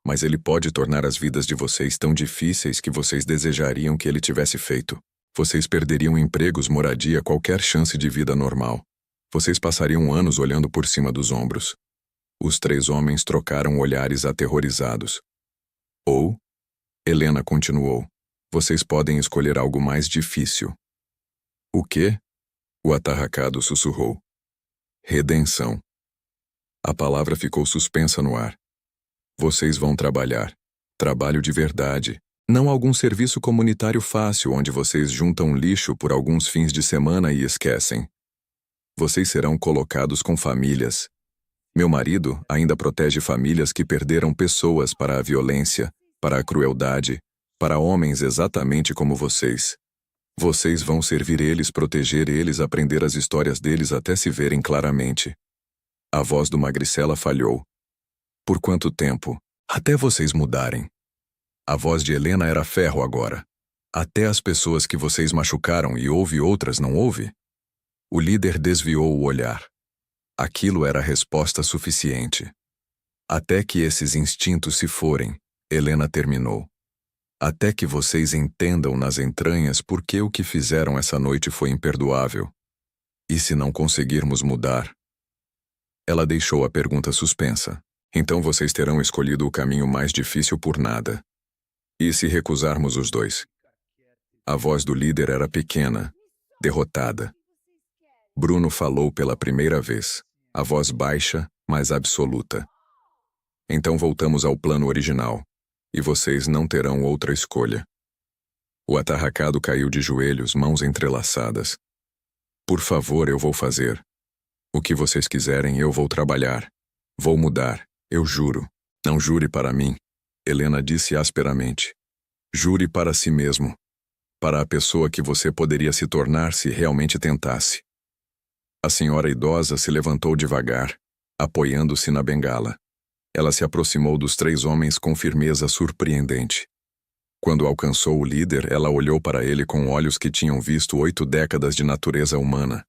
Mas ele pode tornar as vidas de vocês tão difíceis que vocês desejariam que ele tivesse feito. Vocês perderiam empregos, moradia, qualquer chance de vida normal. Vocês passariam anos olhando por cima dos ombros. Os 3 homens trocaram olhares aterrorizados. Ou, Helena continuou, vocês podem escolher algo mais difícil. O quê? O atarracado sussurrou. Redenção. A palavra ficou suspensa no ar. Vocês vão trabalhar. Trabalho de verdade. Não algum serviço comunitário fácil onde vocês juntam lixo por alguns fins de semana e esquecem. Vocês serão colocados com famílias. Meu marido ainda protege famílias que perderam pessoas para a violência, para a crueldade, para homens exatamente como vocês. Vocês vão servir eles, proteger eles, aprender as histórias deles até se verem claramente. A voz do Magricela falhou. Por quanto tempo? Até vocês mudarem. A voz de Helena era ferro agora. Até as pessoas que vocês machucaram e houve outras não houve? O líder desviou o olhar. Aquilo era resposta suficiente. Até que esses instintos se forem, Helena terminou. Até que vocês entendam nas entranhas por que o que fizeram essa noite foi imperdoável. E se não conseguirmos mudar? Ela deixou a pergunta suspensa. Então vocês terão escolhido o caminho mais difícil por nada. E se recusarmos os 2? A voz do líder era pequena, derrotada. Bruno falou pela primeira vez, a voz baixa, mas absoluta. Então voltamos ao plano original, e vocês não terão outra escolha. O atarracado caiu de joelhos, mãos entrelaçadas. Por favor, eu vou fazer. O que vocês quiserem, eu vou trabalhar. Vou mudar, eu juro. Não jure para mim, Helena disse asperamente. Jure para si mesmo. Para a pessoa que você poderia se tornar se realmente tentasse. A senhora idosa se levantou devagar, apoiando-se na bengala. Ela se aproximou dos 3 homens com firmeza surpreendente. Quando alcançou o líder, ela olhou para ele com olhos que tinham visto 8 décadas de natureza humana.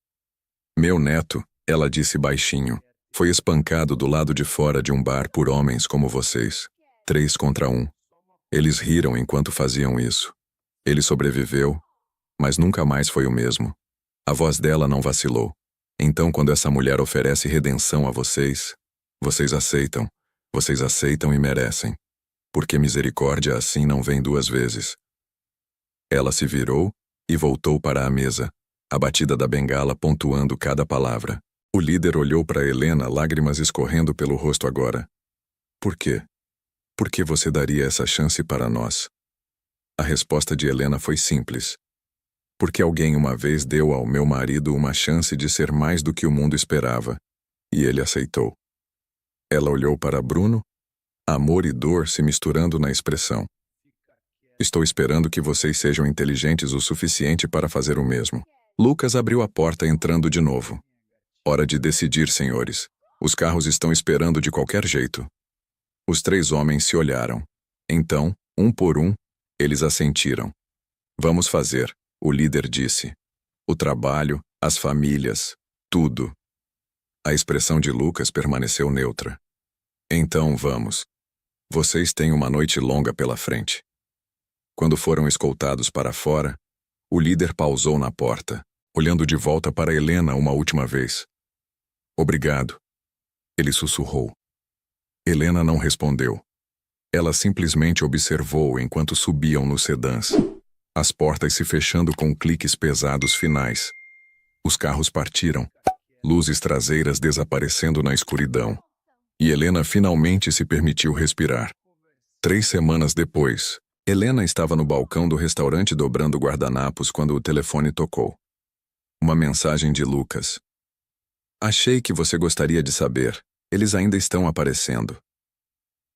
Meu neto, ela disse baixinho, foi espancado do lado de fora de um bar por homens como vocês. 3 contra 1. Eles riram enquanto faziam isso. Ele sobreviveu, mas nunca mais foi o mesmo. A voz dela não vacilou. Então, quando essa mulher oferece redenção a vocês, vocês aceitam e merecem. Porque misericórdia assim não vem 2 vezes. Ela se virou e voltou para a mesa, a batida da bengala pontuando cada palavra. O líder olhou para Helena, lágrimas escorrendo pelo rosto agora. Por quê? Por que você daria essa chance para nós? A resposta de Helena foi simples. Porque alguém uma vez deu ao meu marido uma chance de ser mais do que o mundo esperava, e ele aceitou. Ela olhou para Bruno, amor e dor se misturando na expressão. Estou esperando que vocês sejam inteligentes o suficiente para fazer o mesmo. Lucas abriu a porta entrando de novo. Hora de decidir, senhores. Os carros estão esperando de qualquer jeito. Os três homens se olharam. Então, um por um, eles assentiram. Vamos fazer, o líder disse. O trabalho, as famílias, tudo. A expressão de Lucas permaneceu neutra. Então vamos. Vocês têm uma noite longa pela frente. Quando foram escoltados para fora, o líder pausou na porta, olhando de volta para Helena uma última vez. Obrigado. Ele sussurrou. Helena não respondeu. Ela simplesmente observou enquanto subiam nos sedãs, as portas se fechando com cliques pesados finais. Os carros partiram, luzes traseiras desaparecendo na escuridão. E Helena finalmente se permitiu respirar. 3 semanas depois, Helena estava no balcão do restaurante dobrando guardanapos quando o telefone tocou. Uma mensagem de Lucas. Achei que você gostaria de saber. Eles ainda estão aparecendo.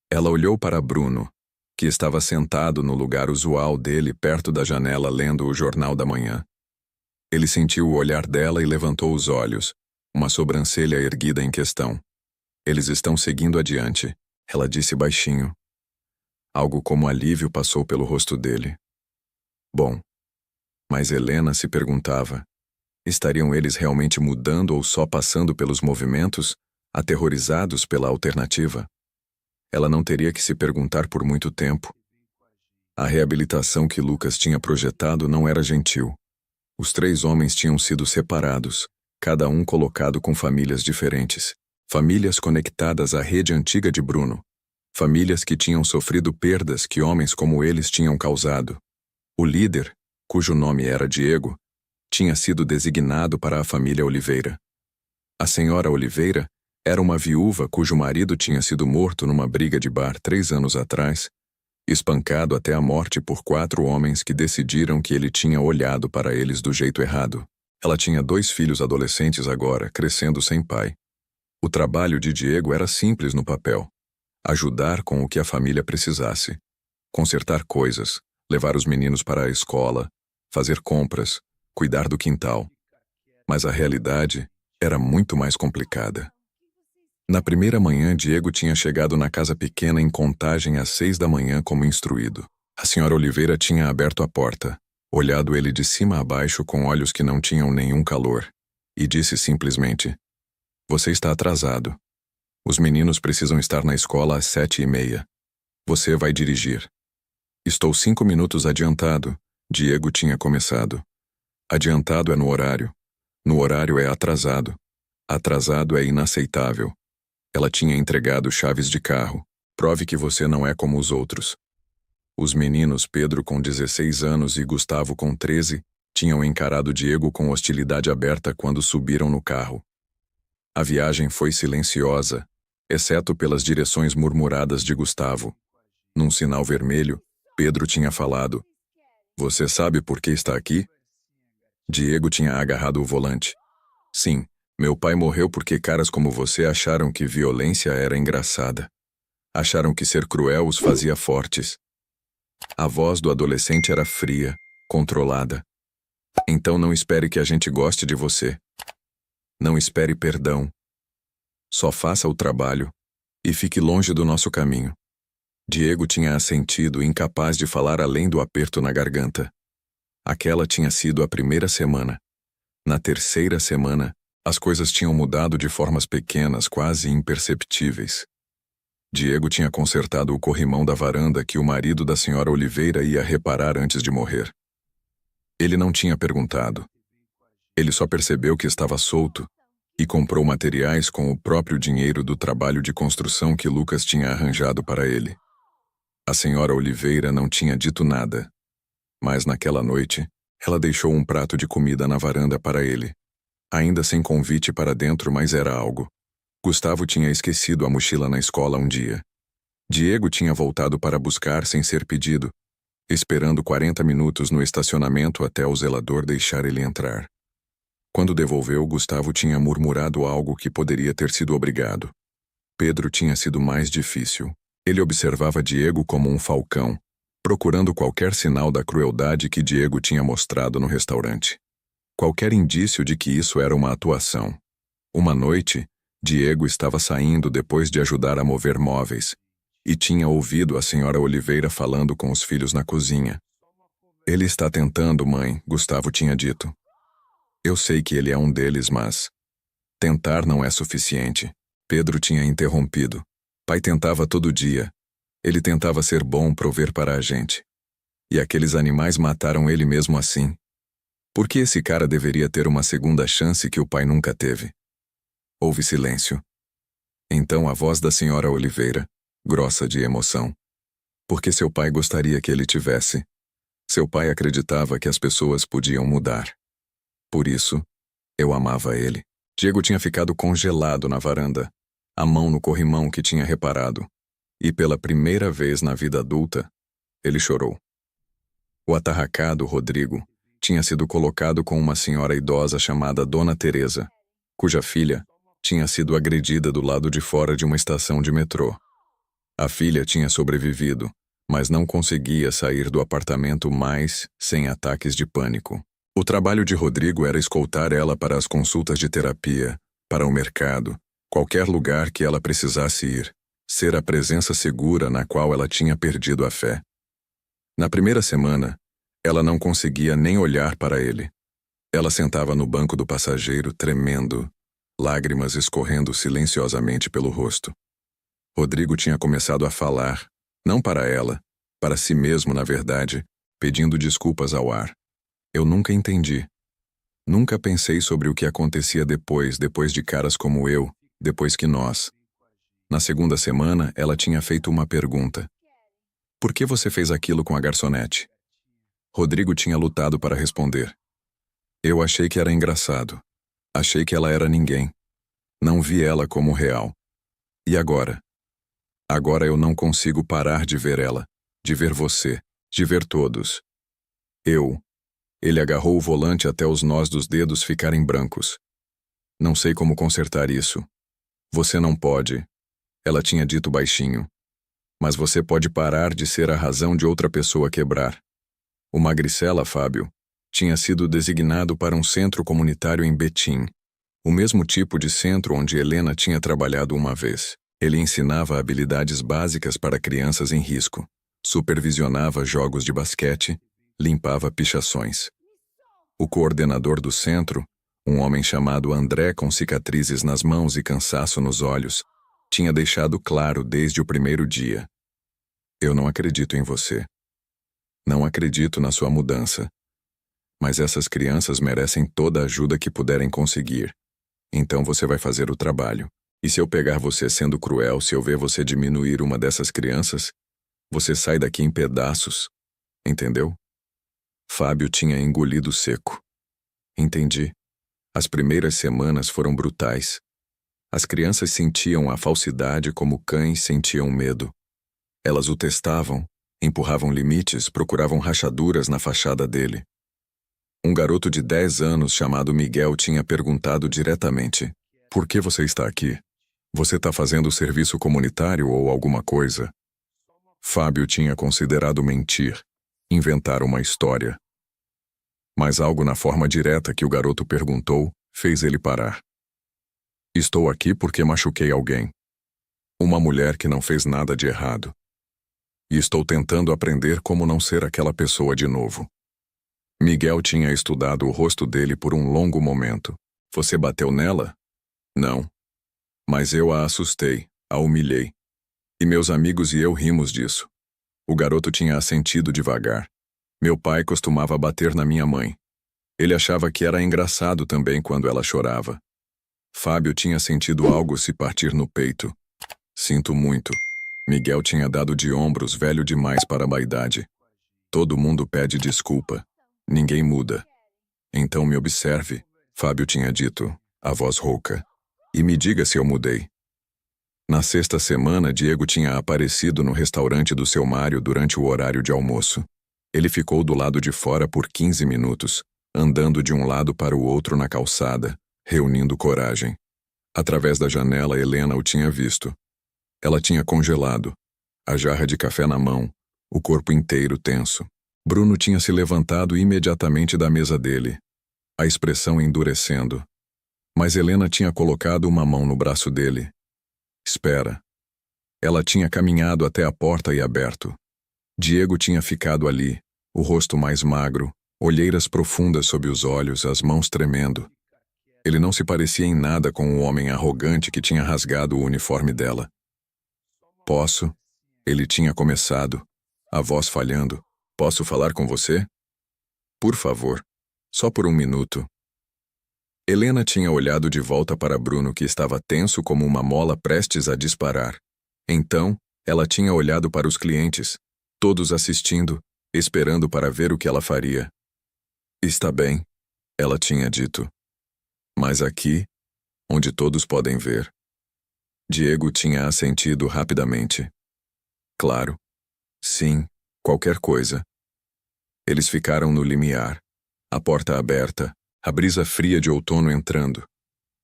Ela olhou para Bruno, que estava sentado no lugar usual dele perto da janela lendo o jornal da manhã. Ele sentiu o olhar dela e levantou os olhos, uma sobrancelha erguida em questão. Eles estão seguindo adiante, ela disse baixinho. Algo como alívio passou pelo rosto dele. Bom, mas Helena se perguntava, estariam eles realmente mudando ou só passando pelos movimentos, aterrorizados pela alternativa? Ela não teria que se perguntar por muito tempo. A reabilitação que Lucas tinha projetado não era gentil. Os 3 homens tinham sido separados, cada um colocado com famílias diferentes. Famílias conectadas à rede antiga de Bruno. Famílias que tinham sofrido perdas que homens como eles tinham causado. O líder, cujo nome era Diego, tinha sido designado para a família Oliveira. A senhora Oliveira era uma viúva cujo marido tinha sido morto numa briga de bar 3 anos atrás, espancado até a morte por 4 homens que decidiram que ele tinha olhado para eles do jeito errado. Ela tinha 2 filhos adolescentes agora, crescendo sem pai. O trabalho de Diego era simples no papel. Ajudar com o que a família precisasse. Consertar coisas, levar os meninos para a escola, fazer compras, cuidar do quintal. Mas a realidade era muito mais complicada. Na primeira manhã, Diego tinha chegado na casa pequena em Contagem às 6 da manhã como instruído. A senhora Oliveira tinha aberto a porta, olhado ele de cima a baixo com olhos que não tinham nenhum calor, e disse simplesmente, Você está atrasado. Os meninos precisam estar na escola às 7h30. Você vai dirigir. Estou 5 minutos adiantado, Diego tinha começado. Adiantado é no horário. No horário é atrasado. Atrasado é inaceitável. Ela tinha entregado chaves de carro. Prove que você não é como os outros. Os meninos, Pedro com 16 anos e Gustavo com 13, tinham encarado Diego com hostilidade aberta quando subiram no carro. A viagem foi silenciosa, exceto pelas direções murmuradas de Gustavo. Num sinal vermelho, Pedro tinha falado, Você sabe por que está aqui? Diego tinha agarrado o volante. Sim, meu pai morreu porque caras como você acharam que violência era engraçada. Acharam que ser cruel os fazia fortes. A voz do adolescente era fria, controlada. Então não espere que a gente goste de você. Não espere perdão. Só faça o trabalho e fique longe do nosso caminho. Diego tinha assentido, incapaz de falar além do aperto na garganta. Aquela tinha sido a primeira semana. Na terceira semana, as coisas tinham mudado de formas pequenas, quase imperceptíveis. Diego tinha consertado o corrimão da varanda que o marido da senhora Oliveira ia reparar antes de morrer. Ele não tinha perguntado. Ele só percebeu que estava solto e comprou materiais com o próprio dinheiro do trabalho de construção que Lucas tinha arranjado para ele. A senhora Oliveira não tinha dito nada, mas naquela noite, ela deixou um prato de comida na varanda para ele. Ainda sem convite para dentro, mas era algo. Gustavo tinha esquecido a mochila na escola um dia. Diego tinha voltado para buscar sem ser pedido, esperando 40 minutos no estacionamento até o zelador deixar ele entrar. Quando devolveu, Gustavo tinha murmurado algo que poderia ter sido obrigado. Pedro tinha sido mais difícil. Ele observava Diego como um falcão, procurando qualquer sinal da crueldade que Diego tinha mostrado no restaurante. Qualquer indício de que isso era uma atuação. Uma noite, Diego estava saindo depois de ajudar a mover móveis e tinha ouvido a senhora Oliveira falando com os filhos na cozinha. Ele está tentando, mãe, Gustavo tinha dito. Eu sei que ele é um deles, mas tentar não é suficiente. Pedro tinha interrompido. Pai tentava todo dia. Ele tentava ser bom, prover para a gente. E aqueles animais mataram ele mesmo assim. Por que esse cara deveria ter uma segunda chance que o pai nunca teve? Houve silêncio. Então a voz da senhora Oliveira, grossa de emoção. Porque seu pai gostaria que ele tivesse. Seu pai acreditava que as pessoas podiam mudar. Por isso, eu amava ele. Diego tinha ficado congelado na varanda, a mão no corrimão que tinha reparado. E pela primeira vez na vida adulta, ele chorou. O atarracado Rodrigo tinha sido colocado com uma senhora idosa chamada Dona Teresa, cuja filha tinha sido agredida do lado de fora de uma estação de metrô. A filha tinha sobrevivido, mas não conseguia sair do apartamento mais sem ataques de pânico. O trabalho de Rodrigo era escoltar ela para as consultas de terapia, para o mercado, qualquer lugar que ela precisasse ir, ser a presença segura na qual ela tinha perdido a fé. Na primeira semana, ela não conseguia nem olhar para ele. Ela sentava no banco do passageiro, tremendo, lágrimas escorrendo silenciosamente pelo rosto. Rodrigo tinha começado a falar, não para ela, para si mesmo, na verdade, pedindo desculpas ao ar. Eu nunca entendi. Nunca pensei sobre o que acontecia depois de caras como eu, depois que nós. Na segunda semana, ela tinha feito uma pergunta. Por que você fez aquilo com a garçonete? Rodrigo tinha lutado para responder. Eu achei que era engraçado. Achei que ela era ninguém. Não vi ela como real. E agora? Agora eu não consigo parar de ver ela, de ver você, de ver todos. Ele agarrou o volante até os nós dos dedos ficarem brancos. Não sei como consertar isso. Você não pode, ela tinha dito baixinho. Mas você pode parar de ser a razão de outra pessoa quebrar. O Magricela, Fábio, tinha sido designado para um centro comunitário em Betim, o mesmo tipo de centro onde Helena tinha trabalhado uma vez. Ele ensinava habilidades básicas para crianças em risco, supervisionava jogos de basquete, limpava pichações. O coordenador do centro, um homem chamado André com cicatrizes nas mãos e cansaço nos olhos, tinha deixado claro desde o primeiro dia. Eu não acredito em você. Não acredito na sua mudança. Mas essas crianças merecem toda a ajuda que puderem conseguir. Então você vai fazer o trabalho. E se eu pegar você sendo cruel, se eu ver você diminuir uma dessas crianças, você sai daqui em pedaços. Entendeu? Fábio tinha engolido seco. Entendi. As primeiras semanas foram brutais. As crianças sentiam a falsidade como cães sentiam medo. Elas o testavam, empurravam limites, procuravam rachaduras na fachada dele. Um garoto de 10 anos chamado Miguel tinha perguntado diretamente: por que você está aqui? Você está fazendo serviço comunitário ou alguma coisa? Fábio tinha considerado mentir, inventar uma história. Mas algo na forma direta que o garoto perguntou fez ele parar. Estou aqui porque machuquei alguém. Uma mulher que não fez nada de errado. E estou tentando aprender como não ser aquela pessoa de novo. Miguel tinha estudado o rosto dele por um longo momento. Você bateu nela? Não. Mas eu a assustei, a humilhei. E meus amigos e eu rimos disso. O garoto tinha assentido devagar. Meu pai costumava bater na minha mãe. Ele achava que era engraçado também quando ela chorava. Fábio tinha sentido algo se partir no peito. Sinto muito. Miguel tinha dado de ombros, velho demais para a vaidade. Todo mundo pede desculpa. Ninguém muda. Então me observe, Fábio tinha dito, a voz rouca. E me diga se eu mudei. Na sexta semana, Diego tinha aparecido no restaurante do seu Mário durante o horário de almoço. Ele ficou do lado de fora por 15 minutos, andando de um lado para o outro na calçada, reunindo coragem. Através da janela, Helena o tinha visto. Ela tinha congelado, a jarra de café na mão, o corpo inteiro tenso. Bruno tinha se levantado imediatamente da mesa dele, a expressão endurecendo. Mas Helena tinha colocado uma mão no braço dele. Espera. Ela tinha caminhado até a porta e aberto. Diego tinha ficado ali, o rosto mais magro, olheiras profundas sob os olhos, as mãos tremendo. Ele não se parecia em nada com o homem arrogante que tinha rasgado o uniforme dela. Posso? Ele tinha começado, a voz falhando. Posso falar com você? Por favor. Só por um minuto. Helena tinha olhado de volta para Bruno, que estava tenso como uma mola prestes a disparar. Então, ela tinha olhado para os clientes, todos assistindo, esperando para ver o que ela faria. Está bem, ela tinha dito. Mas aqui, onde todos podem ver. Diego tinha assentido rapidamente. Claro. Sim, qualquer coisa. Eles ficaram no limiar, a porta aberta, a brisa fria de outono entrando.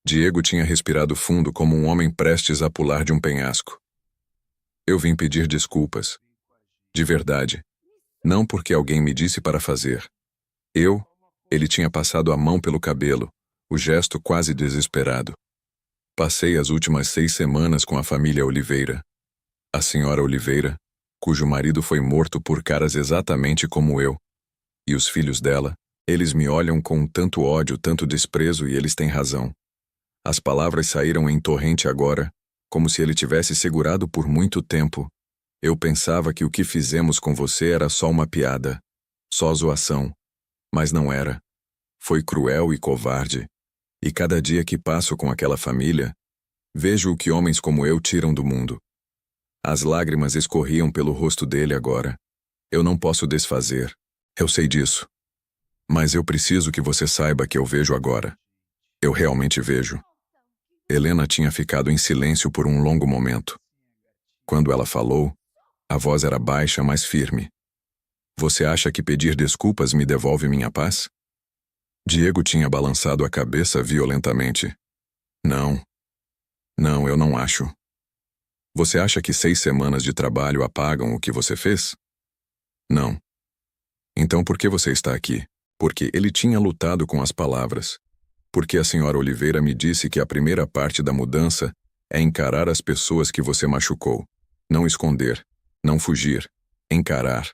Diego tinha respirado fundo como um homem prestes a pular de um penhasco. Eu vim pedir desculpas. De verdade. Não porque alguém me disse para fazer. Ele tinha passado a mão pelo cabelo, o gesto quase desesperado. Passei as últimas 6 semanas com a família Oliveira. A senhora Oliveira, cujo marido foi morto por caras exatamente como eu. E os filhos dela, eles me olham com tanto ódio, tanto desprezo, e eles têm razão. As palavras saíram em torrente agora, como se ele tivesse segurado por muito tempo. Eu pensava que o que fizemos com você era só uma piada, só zoação. Mas não era. Foi cruel e covarde. E cada dia que passo com aquela família, vejo o que homens como eu tiram do mundo. As lágrimas escorriam pelo rosto dele agora. Eu não posso desfazer. Eu sei disso. Mas eu preciso que você saiba que eu vejo agora. Eu realmente vejo. Helena tinha ficado em silêncio por um longo momento. Quando ela falou, a voz era baixa, mas firme. Você acha que pedir desculpas me devolve minha paz? Diego tinha balançado a cabeça violentamente. Não. Não, eu não acho. Você acha que 6 semanas de trabalho apagam o que você fez? Não. Então por que você está aqui? Porque ele tinha lutado com as palavras. Porque a senhora Oliveira me disse que a primeira parte da mudança é encarar as pessoas que você machucou. Não esconder, não fugir, encarar.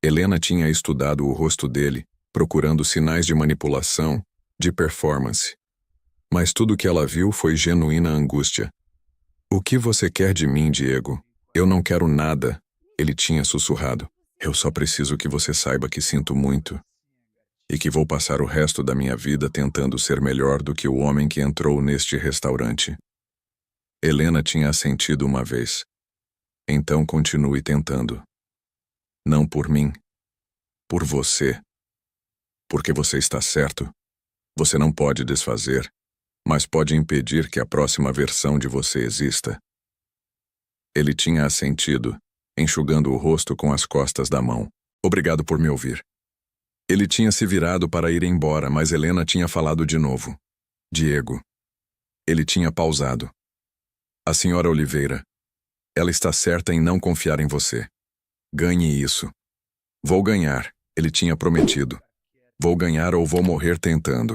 Helena tinha estudado o rosto dele, procurando sinais de manipulação, de performance. Mas tudo que ela viu foi genuína angústia. O que você quer de mim, Diego? Eu não quero nada, ele tinha sussurrado. Eu só preciso que você saiba que sinto muito. E que vou passar o resto da minha vida tentando ser melhor do que o homem que entrou neste restaurante. Helena tinha assentido uma vez. Então continue tentando. Não por mim. Por você. Porque você está certo. Você não pode desfazer, mas pode impedir que a próxima versão de você exista. Ele tinha assentido, enxugando o rosto com as costas da mão. Obrigado por me ouvir. Ele tinha se virado para ir embora, mas Helena tinha falado de novo. Diego. Ele tinha pausado. A senhora Oliveira. Ela está certa em não confiar em você. Ganhe isso. Vou ganhar, ele tinha prometido. Vou ganhar ou vou morrer tentando.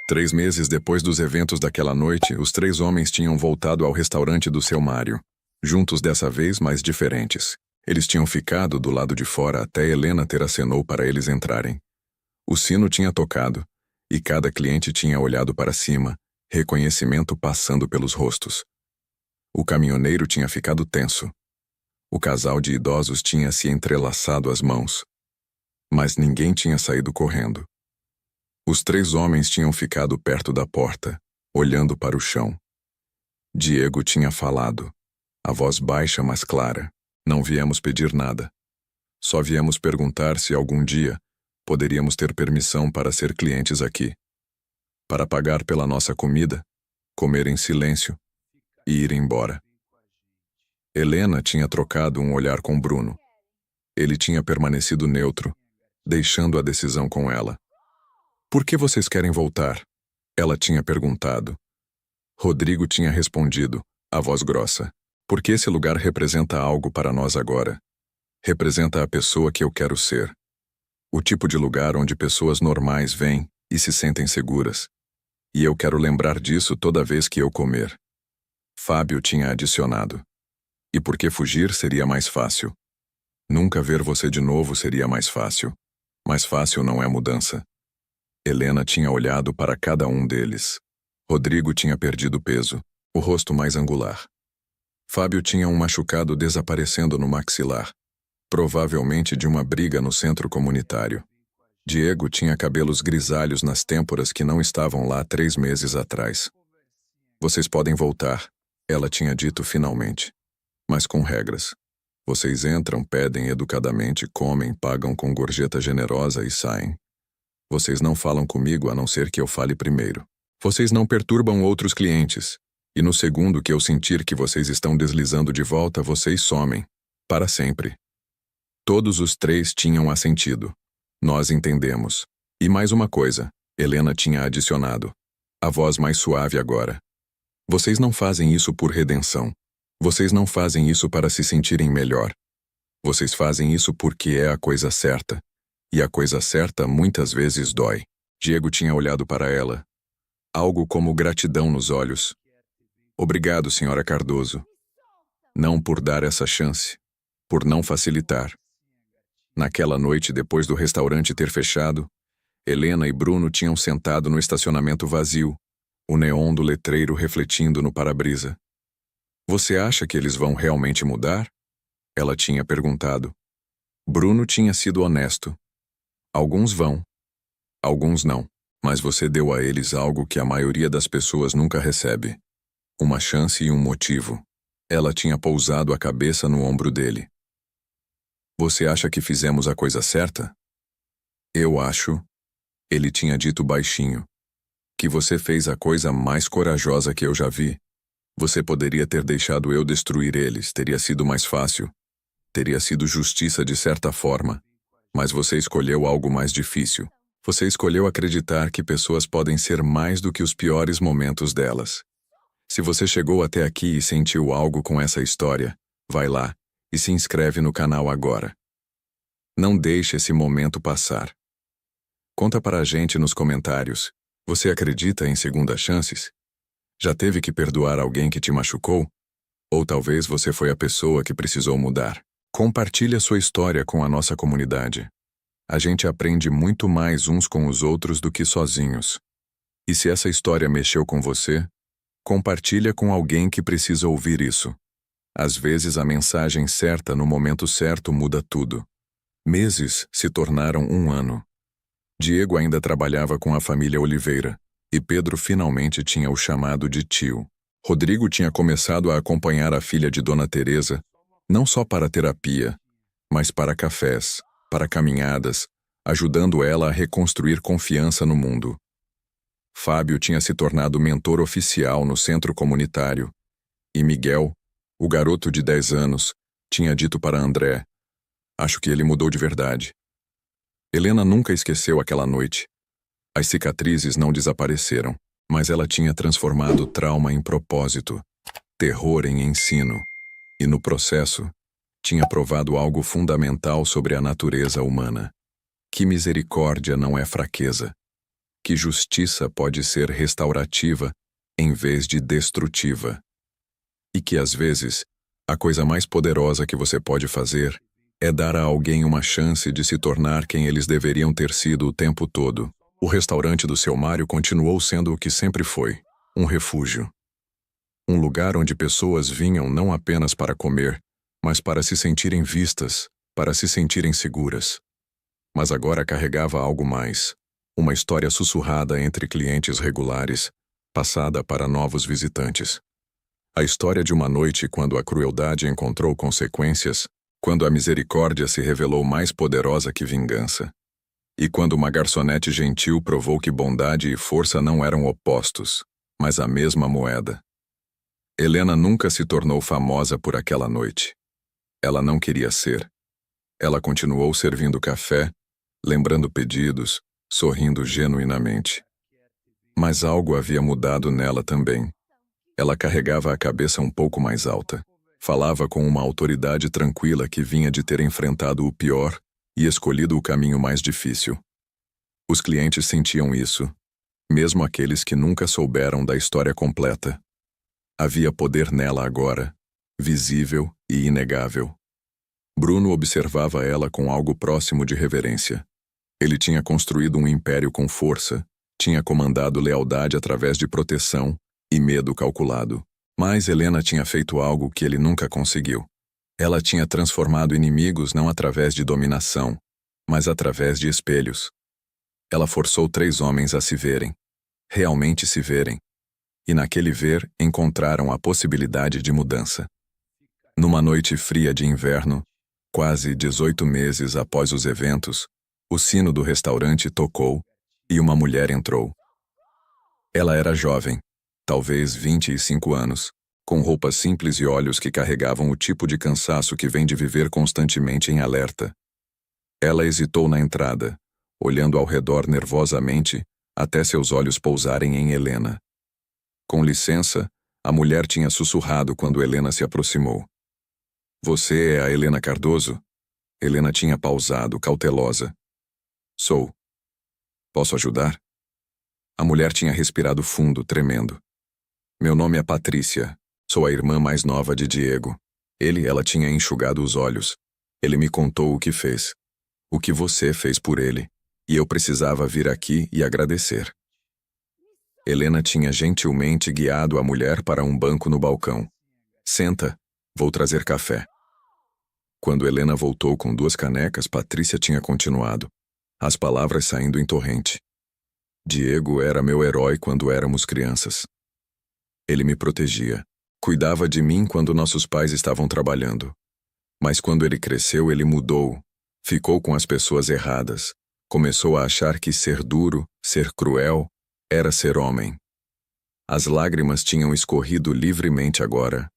3 meses depois dos eventos daquela noite, os 3 homens tinham voltado ao restaurante do seu Mário. Juntos dessa vez, mas diferentes. Eles tinham ficado do lado de fora até Helena ter acenou para eles entrarem. O sino tinha tocado, e cada cliente tinha olhado para cima, reconhecimento passando pelos rostos. O caminhoneiro tinha ficado tenso. O casal de idosos tinha se entrelaçado as mãos. Mas ninguém tinha saído correndo. Os 3 homens tinham ficado perto da porta, olhando para o chão. Diego tinha falado, a voz baixa mas clara. Não viemos pedir nada. Só viemos perguntar se algum dia poderíamos ter permissão para ser clientes aqui. Para pagar pela nossa comida, comer em silêncio e ir embora. Helena tinha trocado um olhar com Bruno. Ele tinha permanecido neutro, deixando a decisão com ela. Por que vocês querem voltar? Ela tinha perguntado. Rodrigo tinha respondido, a voz grossa. Porque esse lugar representa algo para nós agora. Representa a pessoa que eu quero ser. O tipo de lugar onde pessoas normais vêm e se sentem seguras. E eu quero lembrar disso toda vez que eu comer. Fábio tinha adicionado. E por que fugir seria mais fácil? Nunca ver você de novo seria mais fácil. Mais fácil não é mudança. Helena tinha olhado para cada um deles. Rodrigo tinha perdido peso, o rosto mais angular. Fábio tinha um machucado desaparecendo no maxilar, provavelmente de uma briga no centro comunitário. Diego tinha cabelos grisalhos nas têmporas que não estavam lá 3 meses atrás. Vocês podem voltar, ela tinha dito finalmente. Mas com regras. Vocês entram, pedem educadamente, comem, pagam com gorjeta generosa e saem. Vocês não falam comigo a não ser que eu fale primeiro. Vocês não perturbam outros clientes. E no segundo que eu sentir que vocês estão deslizando de volta, vocês somem. Para sempre. Todos os 3 tinham assentido. Nós entendemos. E mais uma coisa, Helena tinha adicionado. A voz mais suave agora. Vocês não fazem isso por redenção. Vocês não fazem isso para se sentirem melhor. Vocês fazem isso porque é a coisa certa. E a coisa certa muitas vezes dói. Diego tinha olhado para ela. Algo como gratidão nos olhos. Obrigado, senhora Cardoso. Não por dar essa chance. Por não facilitar. Naquela noite, depois do restaurante ter fechado, Helena e Bruno tinham sentado no estacionamento vazio, o neon do letreiro refletindo no para-brisa. Você acha que eles vão realmente mudar? Ela tinha perguntado. Bruno tinha sido honesto. Alguns vão. Alguns não. Mas você deu a eles algo que a maioria das pessoas nunca recebe. Uma chance e um motivo. Ela tinha pousado a cabeça no ombro dele. Você acha que fizemos a coisa certa? Eu acho, ele tinha dito baixinho, que você fez a coisa mais corajosa que eu já vi. Você poderia ter deixado eu destruir eles, teria sido mais fácil. Teria sido justiça de certa forma. Mas você escolheu algo mais difícil. Você escolheu acreditar que pessoas podem ser mais do que os piores momentos delas. Se você chegou até aqui e sentiu algo com essa história, vai lá e se inscreve no canal agora. Não deixe esse momento passar. Conta para a gente nos comentários. Você acredita em segundas chances? Já teve que perdoar alguém que te machucou? Ou talvez você foi a pessoa que precisou mudar? Compartilhe a sua história com a nossa comunidade. A gente aprende muito mais uns com os outros do que sozinhos. E se essa história mexeu com você, compartilha com alguém que precisa ouvir isso. Às vezes a mensagem certa no momento certo muda tudo. Meses se tornaram 1 ano. Diego ainda trabalhava com a família Oliveira, e Pedro finalmente tinha o chamado de tio. Rodrigo tinha começado a acompanhar a filha de Dona Teresa, não só para terapia, mas para cafés, para caminhadas, ajudando ela a reconstruir confiança no mundo. Fábio tinha se tornado mentor oficial no centro comunitário, e Miguel, o garoto de 10 anos, tinha dito para André, acho que ele mudou de verdade. Helena nunca esqueceu aquela noite. As cicatrizes não desapareceram, mas ela tinha transformado trauma em propósito, terror em ensino, e no processo, tinha provado algo fundamental sobre a natureza humana. Que misericórdia não é fraqueza. Que justiça pode ser restaurativa em vez de destrutiva. E que, às vezes, a coisa mais poderosa que você pode fazer é dar a alguém uma chance de se tornar quem eles deveriam ter sido o tempo todo. O restaurante do seu Mário continuou sendo o que sempre foi, um refúgio. Um lugar onde pessoas vinham não apenas para comer, mas para se sentirem vistas, para se sentirem seguras. Mas agora carregava algo mais, uma história sussurrada entre clientes regulares, passada para novos visitantes. A história de uma noite quando a crueldade encontrou consequências, quando a misericórdia se revelou mais poderosa que vingança. E quando uma garçonete gentil provou que bondade e força não eram opostos, mas a mesma moeda. Helena nunca se tornou famosa por aquela noite. Ela não queria ser. Ela continuou servindo café, lembrando pedidos, sorrindo genuinamente. Mas algo havia mudado nela também. Ela carregava a cabeça um pouco mais alta. Falava com uma autoridade tranquila que vinha de ter enfrentado o pior e escolhido o caminho mais difícil. Os clientes sentiam isso, mesmo aqueles que nunca souberam da história completa. Havia poder nela agora, visível e inegável. Bruno observava ela com algo próximo de reverência. Ele tinha construído um império com força, tinha comandado lealdade através de proteção e medo calculado. Mas Helena tinha feito algo que ele nunca conseguiu. Ela tinha transformado inimigos não através de dominação, mas através de espelhos. Ela forçou 3 homens a se verem, realmente se verem, e naquele ver encontraram a possibilidade de mudança. Numa noite fria de inverno, quase 18 meses após os eventos, o sino do restaurante tocou e uma mulher entrou. Ela era jovem, talvez 25 anos, com roupas simples e olhos que carregavam o tipo de cansaço que vem de viver constantemente em alerta. Ela hesitou na entrada, olhando ao redor nervosamente, até seus olhos pousarem em Helena. Com licença, a mulher tinha sussurrado quando Helena se aproximou. Você é a Helena Cardoso? Helena tinha pausado, cautelosa. Sou. Posso ajudar? A mulher tinha respirado fundo, tremendo. Meu nome é Patrícia. Sou a irmã mais nova de Diego. Ela tinha enxugado os olhos. Ele me contou o que fez. O que você fez por ele. E eu precisava vir aqui e agradecer. Helena tinha gentilmente guiado a mulher para um banco no balcão. Senta, vou trazer café. Quando Helena voltou com 2 canecas, Patrícia tinha continuado, as palavras saindo em torrente. Diego era meu herói quando éramos crianças. Ele me protegia, cuidava de mim quando nossos pais estavam trabalhando. Mas quando ele cresceu, ele mudou, ficou com as pessoas erradas, começou a achar que ser duro, ser cruel, era ser homem. As lágrimas tinham escorrido livremente agora.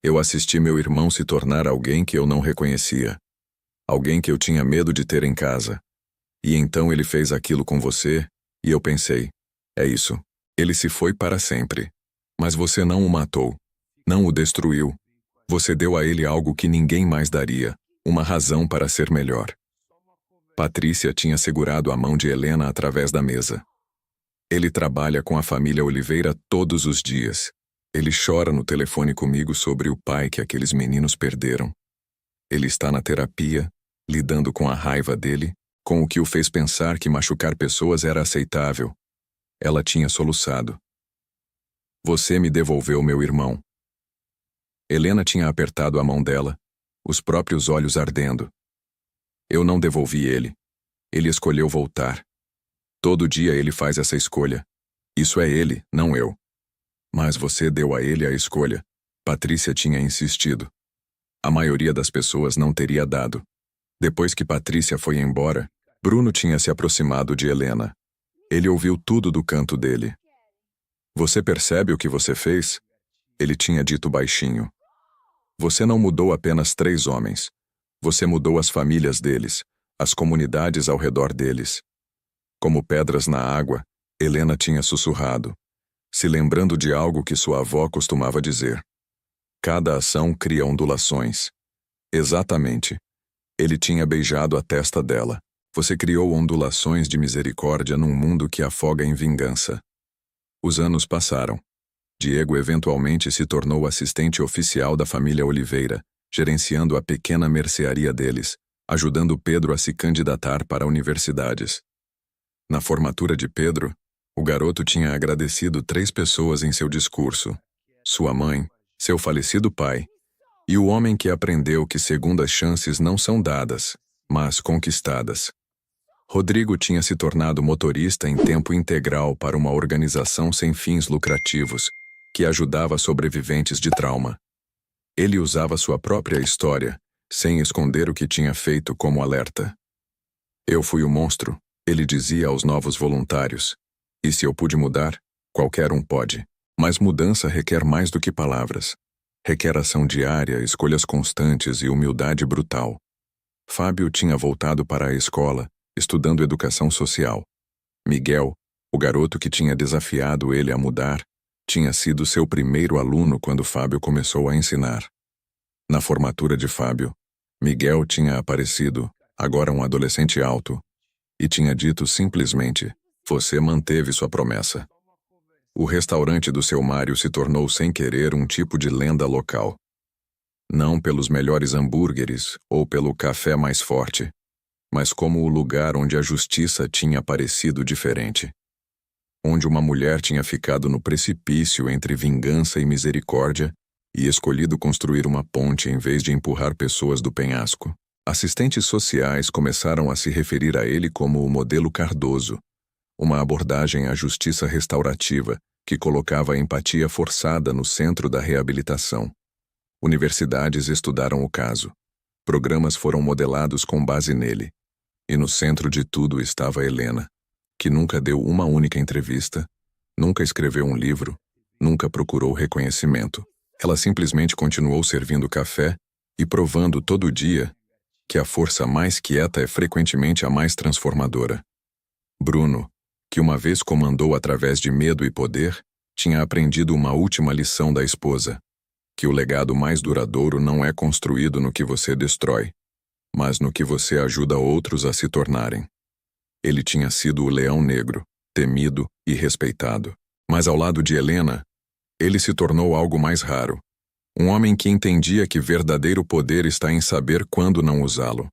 Eu assisti meu irmão se tornar alguém que eu não reconhecia. Alguém que eu tinha medo de ter em casa. E então ele fez aquilo com você, e eu pensei, é isso. Ele se foi para sempre. Mas você não o matou. Não o destruiu. Você deu a ele algo que ninguém mais daria, uma razão para ser melhor. Patrícia tinha segurado a mão de Helena através da mesa. Ele trabalha com a família Oliveira todos os dias. Ele chora no telefone comigo sobre o pai que aqueles meninos perderam. Ele está na terapia, lidando com a raiva dele, com o que o fez pensar que machucar pessoas era aceitável. Ela tinha soluçado. Você me devolveu meu irmão. Helena tinha apertado a mão dela, os próprios olhos ardendo. Eu não devolvi ele. Ele escolheu voltar. Todo dia ele faz essa escolha. Isso é ele, não eu. Mas você deu a ele a escolha. Patrícia tinha insistido. A maioria das pessoas não teria dado. Depois que Patrícia foi embora, Bruno tinha se aproximado de Helena. Ele ouviu tudo do canto dele. Você percebe o que você fez? Ele tinha dito baixinho. Você não mudou apenas 3 homens. Você mudou as famílias deles, as comunidades ao redor deles. Como pedras na água, Helena tinha sussurrado, se lembrando de algo que sua avó costumava dizer. Cada ação cria ondulações. Exatamente. Ele tinha beijado a testa dela. Você criou ondulações de misericórdia num mundo que afoga em vingança. Os anos passaram. Diego eventualmente se tornou assistente oficial da família Oliveira, gerenciando a pequena mercearia deles, ajudando Pedro a se candidatar para universidades. Na formatura de Pedro, o garoto tinha agradecido 3 pessoas em seu discurso: sua mãe, seu falecido pai, e o homem que aprendeu que segundas chances não são dadas, mas conquistadas. Rodrigo tinha se tornado motorista em tempo integral para uma organização sem fins lucrativos, que ajudava sobreviventes de trauma. Ele usava sua própria história, sem esconder o que tinha feito como alerta. Eu fui o monstro, ele dizia aos novos voluntários. E se eu pude mudar, qualquer um pode. Mas mudança requer mais do que palavras. Requer ação diária, escolhas constantes e humildade brutal. Fábio tinha voltado para a escola, estudando educação social. Miguel, o garoto que tinha desafiado ele a mudar, tinha sido seu primeiro aluno quando Fábio começou a ensinar. Na formatura de Fábio, Miguel tinha aparecido, agora um adolescente alto, e tinha dito simplesmente: "Você manteve sua promessa." O restaurante do seu Mário se tornou sem querer um tipo de lenda local. Não pelos melhores hambúrgueres ou pelo café mais forte, mas como o lugar onde a justiça tinha parecido diferente. Onde uma mulher tinha ficado no precipício entre vingança e misericórdia e escolhido construir uma ponte em vez de empurrar pessoas do penhasco. Assistentes sociais começaram a se referir a ele como o modelo Cardoso, uma abordagem à justiça restaurativa que colocava a empatia forçada no centro da reabilitação. Universidades estudaram o caso. Programas foram modelados com base nele. E no centro de tudo estava Helena, que nunca deu uma única entrevista, nunca escreveu um livro, nunca procurou reconhecimento. Ela simplesmente continuou servindo café e provando todo dia que a força mais quieta é frequentemente a mais transformadora. Bruno, que uma vez comandou através de medo e poder, tinha aprendido uma última lição da esposa, que o legado mais duradouro não é construído no que você destrói, mas no que você ajuda outros a se tornarem. Ele tinha sido o leão negro, temido e respeitado. Mas ao lado de Helena, ele se tornou algo mais raro. Um homem que entendia que verdadeiro poder está em saber quando não usá-lo.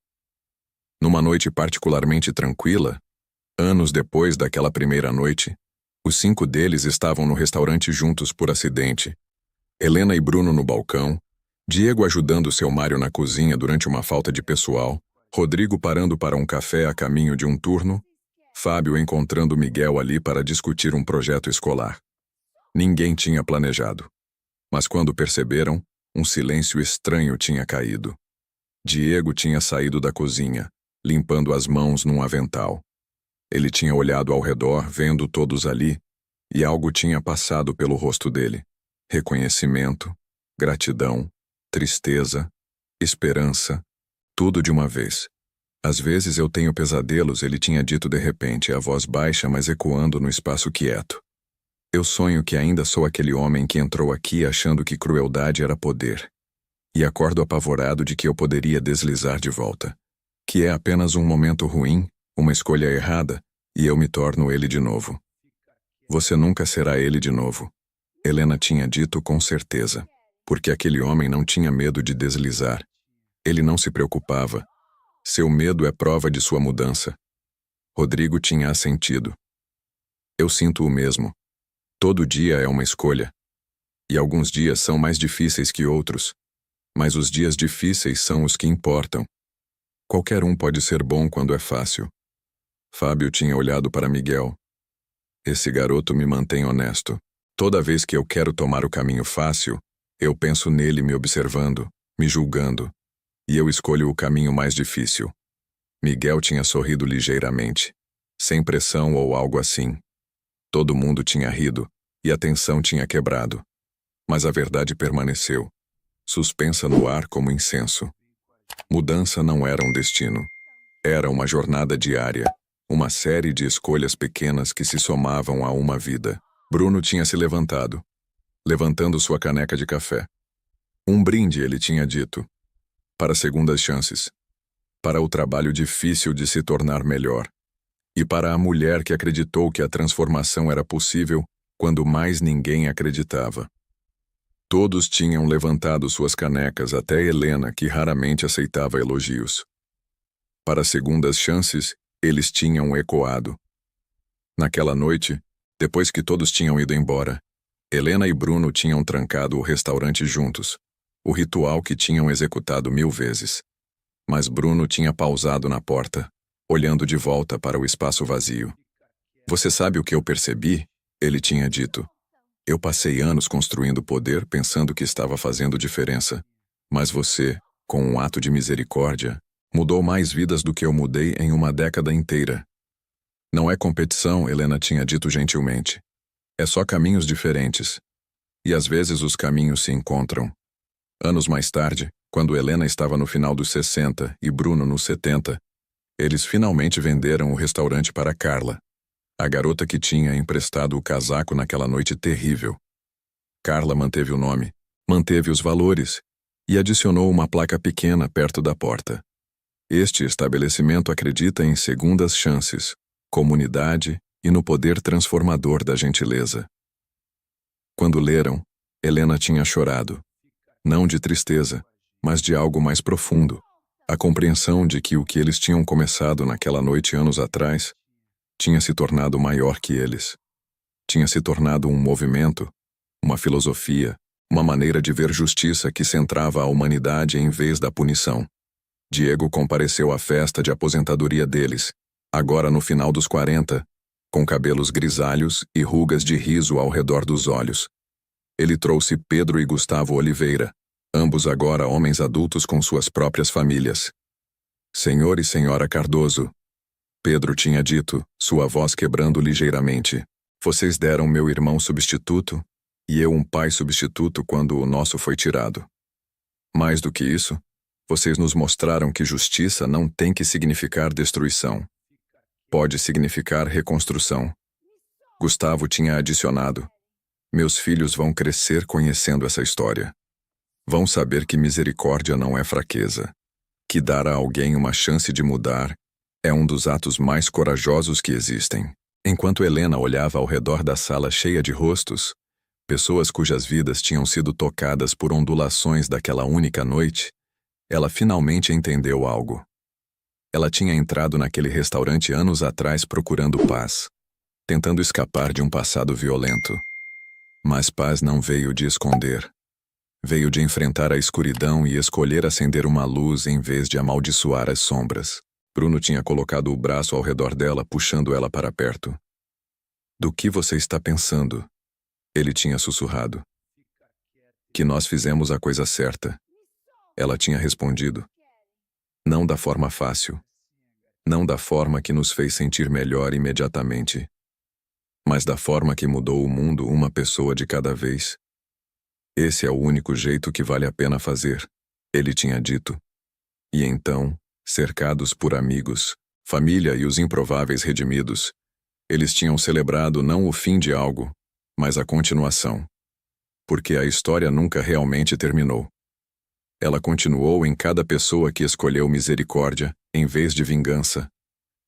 Numa noite particularmente tranquila, anos depois daquela primeira noite, os 5 deles estavam no restaurante juntos por acidente. Helena e Bruno no balcão, Diego ajudando seu Mário na cozinha durante uma falta de pessoal, Rodrigo parando para um café a caminho de um turno, Fábio encontrando Miguel ali para discutir um projeto escolar. Ninguém tinha planejado. Mas quando perceberam, um silêncio estranho tinha caído. Diego tinha saído da cozinha, limpando as mãos num avental. Ele tinha olhado ao redor, vendo todos ali, e algo tinha passado pelo rosto dele. Reconhecimento, gratidão, tristeza, esperança, tudo de uma vez. "Às vezes eu tenho pesadelos", ele tinha dito de repente, a voz baixa, mas ecoando no espaço quieto. "Eu sonho que ainda sou aquele homem que entrou aqui achando que crueldade era poder. E acordo apavorado de que eu poderia deslizar de volta. Que é apenas um momento ruim, uma escolha errada, e eu me torno ele de novo." "Você nunca será ele de novo", Helena tinha dito com certeza, porque aquele homem não tinha medo de deslizar. Ele não se preocupava. Seu medo é prova de sua mudança. Rodrigo tinha assentido. "Eu sinto o mesmo. Todo dia é uma escolha. E alguns dias são mais difíceis que outros. Mas os dias difíceis são os que importam. Qualquer um pode ser bom quando é fácil." Fábio tinha olhado para Miguel. "Esse garoto me mantém honesto. Toda vez que eu quero tomar o caminho fácil, eu penso nele me observando, me julgando. E eu escolho o caminho mais difícil." Miguel tinha sorrido ligeiramente, sem pressão ou algo assim. Todo mundo tinha rido, e a tensão tinha quebrado. Mas a verdade permaneceu, suspensa no ar como incenso. Mudança não era um destino. Era uma jornada diária, uma série de escolhas pequenas que se somavam a uma vida. Bruno tinha se levantado, levantando sua caneca de café. Um brinde, ele tinha dito. Para segundas chances. Para o trabalho difícil de se tornar melhor. E para a mulher que acreditou que a transformação era possível quando mais ninguém acreditava. Todos tinham levantado suas canecas, até Helena, que raramente aceitava elogios. Para segundas chances, eles tinham ecoado. Naquela noite, depois que todos tinham ido embora, Helena e Bruno tinham trancado o restaurante juntos, o ritual que tinham executado 1000 vezes. Mas Bruno tinha pausado na porta, olhando de volta para o espaço vazio. "Você sabe o que eu percebi?" ele tinha dito. "Eu passei anos construindo poder pensando que estava fazendo diferença. Mas você, com um ato de misericórdia, mudou mais vidas do que eu mudei em uma década inteira." "Não é competição", Helena tinha dito gentilmente. "É só caminhos diferentes. E às vezes os caminhos se encontram." Anos mais tarde, quando Helena estava no final dos 60 e Bruno nos 70, eles finalmente venderam o restaurante para Carla, a garota que tinha emprestado o casaco naquela noite terrível. Carla manteve o nome, manteve os valores, e adicionou uma placa pequena perto da porta. Este estabelecimento acredita em segundas chances, comunidade e no poder transformador da gentileza. Quando leram, Helena tinha chorado. Não de tristeza, mas de algo mais profundo. A compreensão de que o que eles tinham começado naquela noite anos atrás tinha se tornado maior que eles. Tinha se tornado um movimento, uma filosofia, uma maneira de ver justiça que centrava a humanidade em vez da punição. Diego compareceu à festa de aposentadoria deles, agora no final dos 40, com cabelos grisalhos e rugas de riso ao redor dos olhos. Ele trouxe Pedro e Gustavo Oliveira, ambos agora homens adultos com suas próprias famílias. Senhor e senhora Cardoso, Pedro tinha dito, sua voz quebrando ligeiramente. Vocês deram meu irmão substituto, e eu um pai substituto quando o nosso foi tirado. Mais do que isso, vocês nos mostraram que justiça não tem que significar destruição. Pode significar reconstrução. Gustavo tinha adicionado: meus filhos vão crescer conhecendo essa história. Vão saber que misericórdia não é fraqueza. Que dar a alguém uma chance de mudar é um dos atos mais corajosos que existem. Enquanto Helena olhava ao redor da sala cheia de rostos, pessoas cujas vidas tinham sido tocadas por ondulações daquela única noite, ela finalmente entendeu algo. Ela tinha entrado naquele restaurante anos atrás procurando paz, tentando escapar de um passado violento. Mas paz não veio de esconder. Veio de enfrentar a escuridão e escolher acender uma luz em vez de amaldiçoar as sombras. Bruno tinha colocado o braço ao redor dela, puxando ela para perto. Do que você está pensando? Ele tinha sussurrado. Que nós fizemos a coisa certa. Ela tinha respondido. Não da forma fácil. Não da forma que nos fez sentir melhor imediatamente. Mas da forma que mudou o mundo uma pessoa de cada vez. Esse é o único jeito que vale a pena fazer, ele tinha dito. E então, cercados por amigos, família e os improváveis redimidos, eles tinham celebrado não o fim de algo, mas a continuação. Porque a história nunca realmente terminou. Ela continuou em cada pessoa que escolheu misericórdia, em vez de vingança,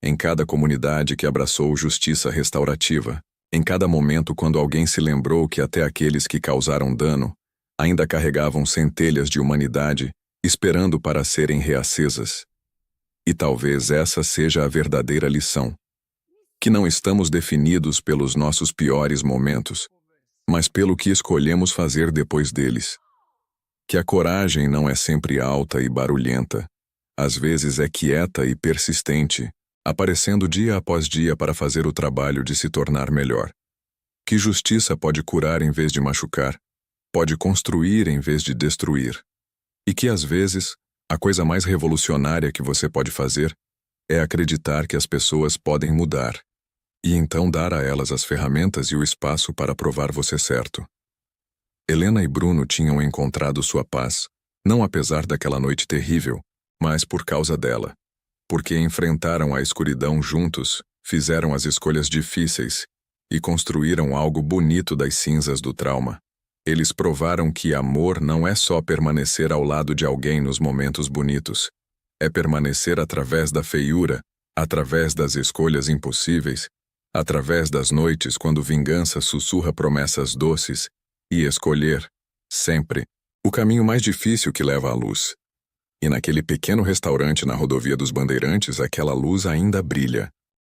em cada comunidade que abraçou justiça restaurativa, em cada momento quando alguém se lembrou que até aqueles que causaram dano ainda carregavam centelhas de humanidade, esperando para serem reacesas. E talvez essa seja a verdadeira lição. Que não estamos definidos pelos nossos piores momentos, mas pelo que escolhemos fazer depois deles. Que a coragem não é sempre alta e barulhenta, às vezes é quieta e persistente, aparecendo dia após dia para fazer o trabalho de se tornar melhor. Que justiça pode curar em vez de machucar, pode construir em vez de destruir. E que às vezes, a coisa mais revolucionária que você pode fazer é acreditar que as pessoas podem mudar, e então dar a elas as ferramentas e o espaço para provar você certo. Helena e Bruno tinham encontrado sua paz, não apesar daquela noite terrível, mas por causa dela. Porque enfrentaram a escuridão juntos, fizeram as escolhas difíceis e construíram algo bonito das cinzas do trauma. Eles provaram que amor não é só permanecer ao lado de alguém nos momentos bonitos. É permanecer através da feiura, através das escolhas impossíveis, através das noites quando vingança sussurra promessas doces, e escolher, sempre, o caminho mais difícil que leva à luz. E naquele pequeno restaurante na rodovia dos Bandeirantes, aquela luz ainda brilha.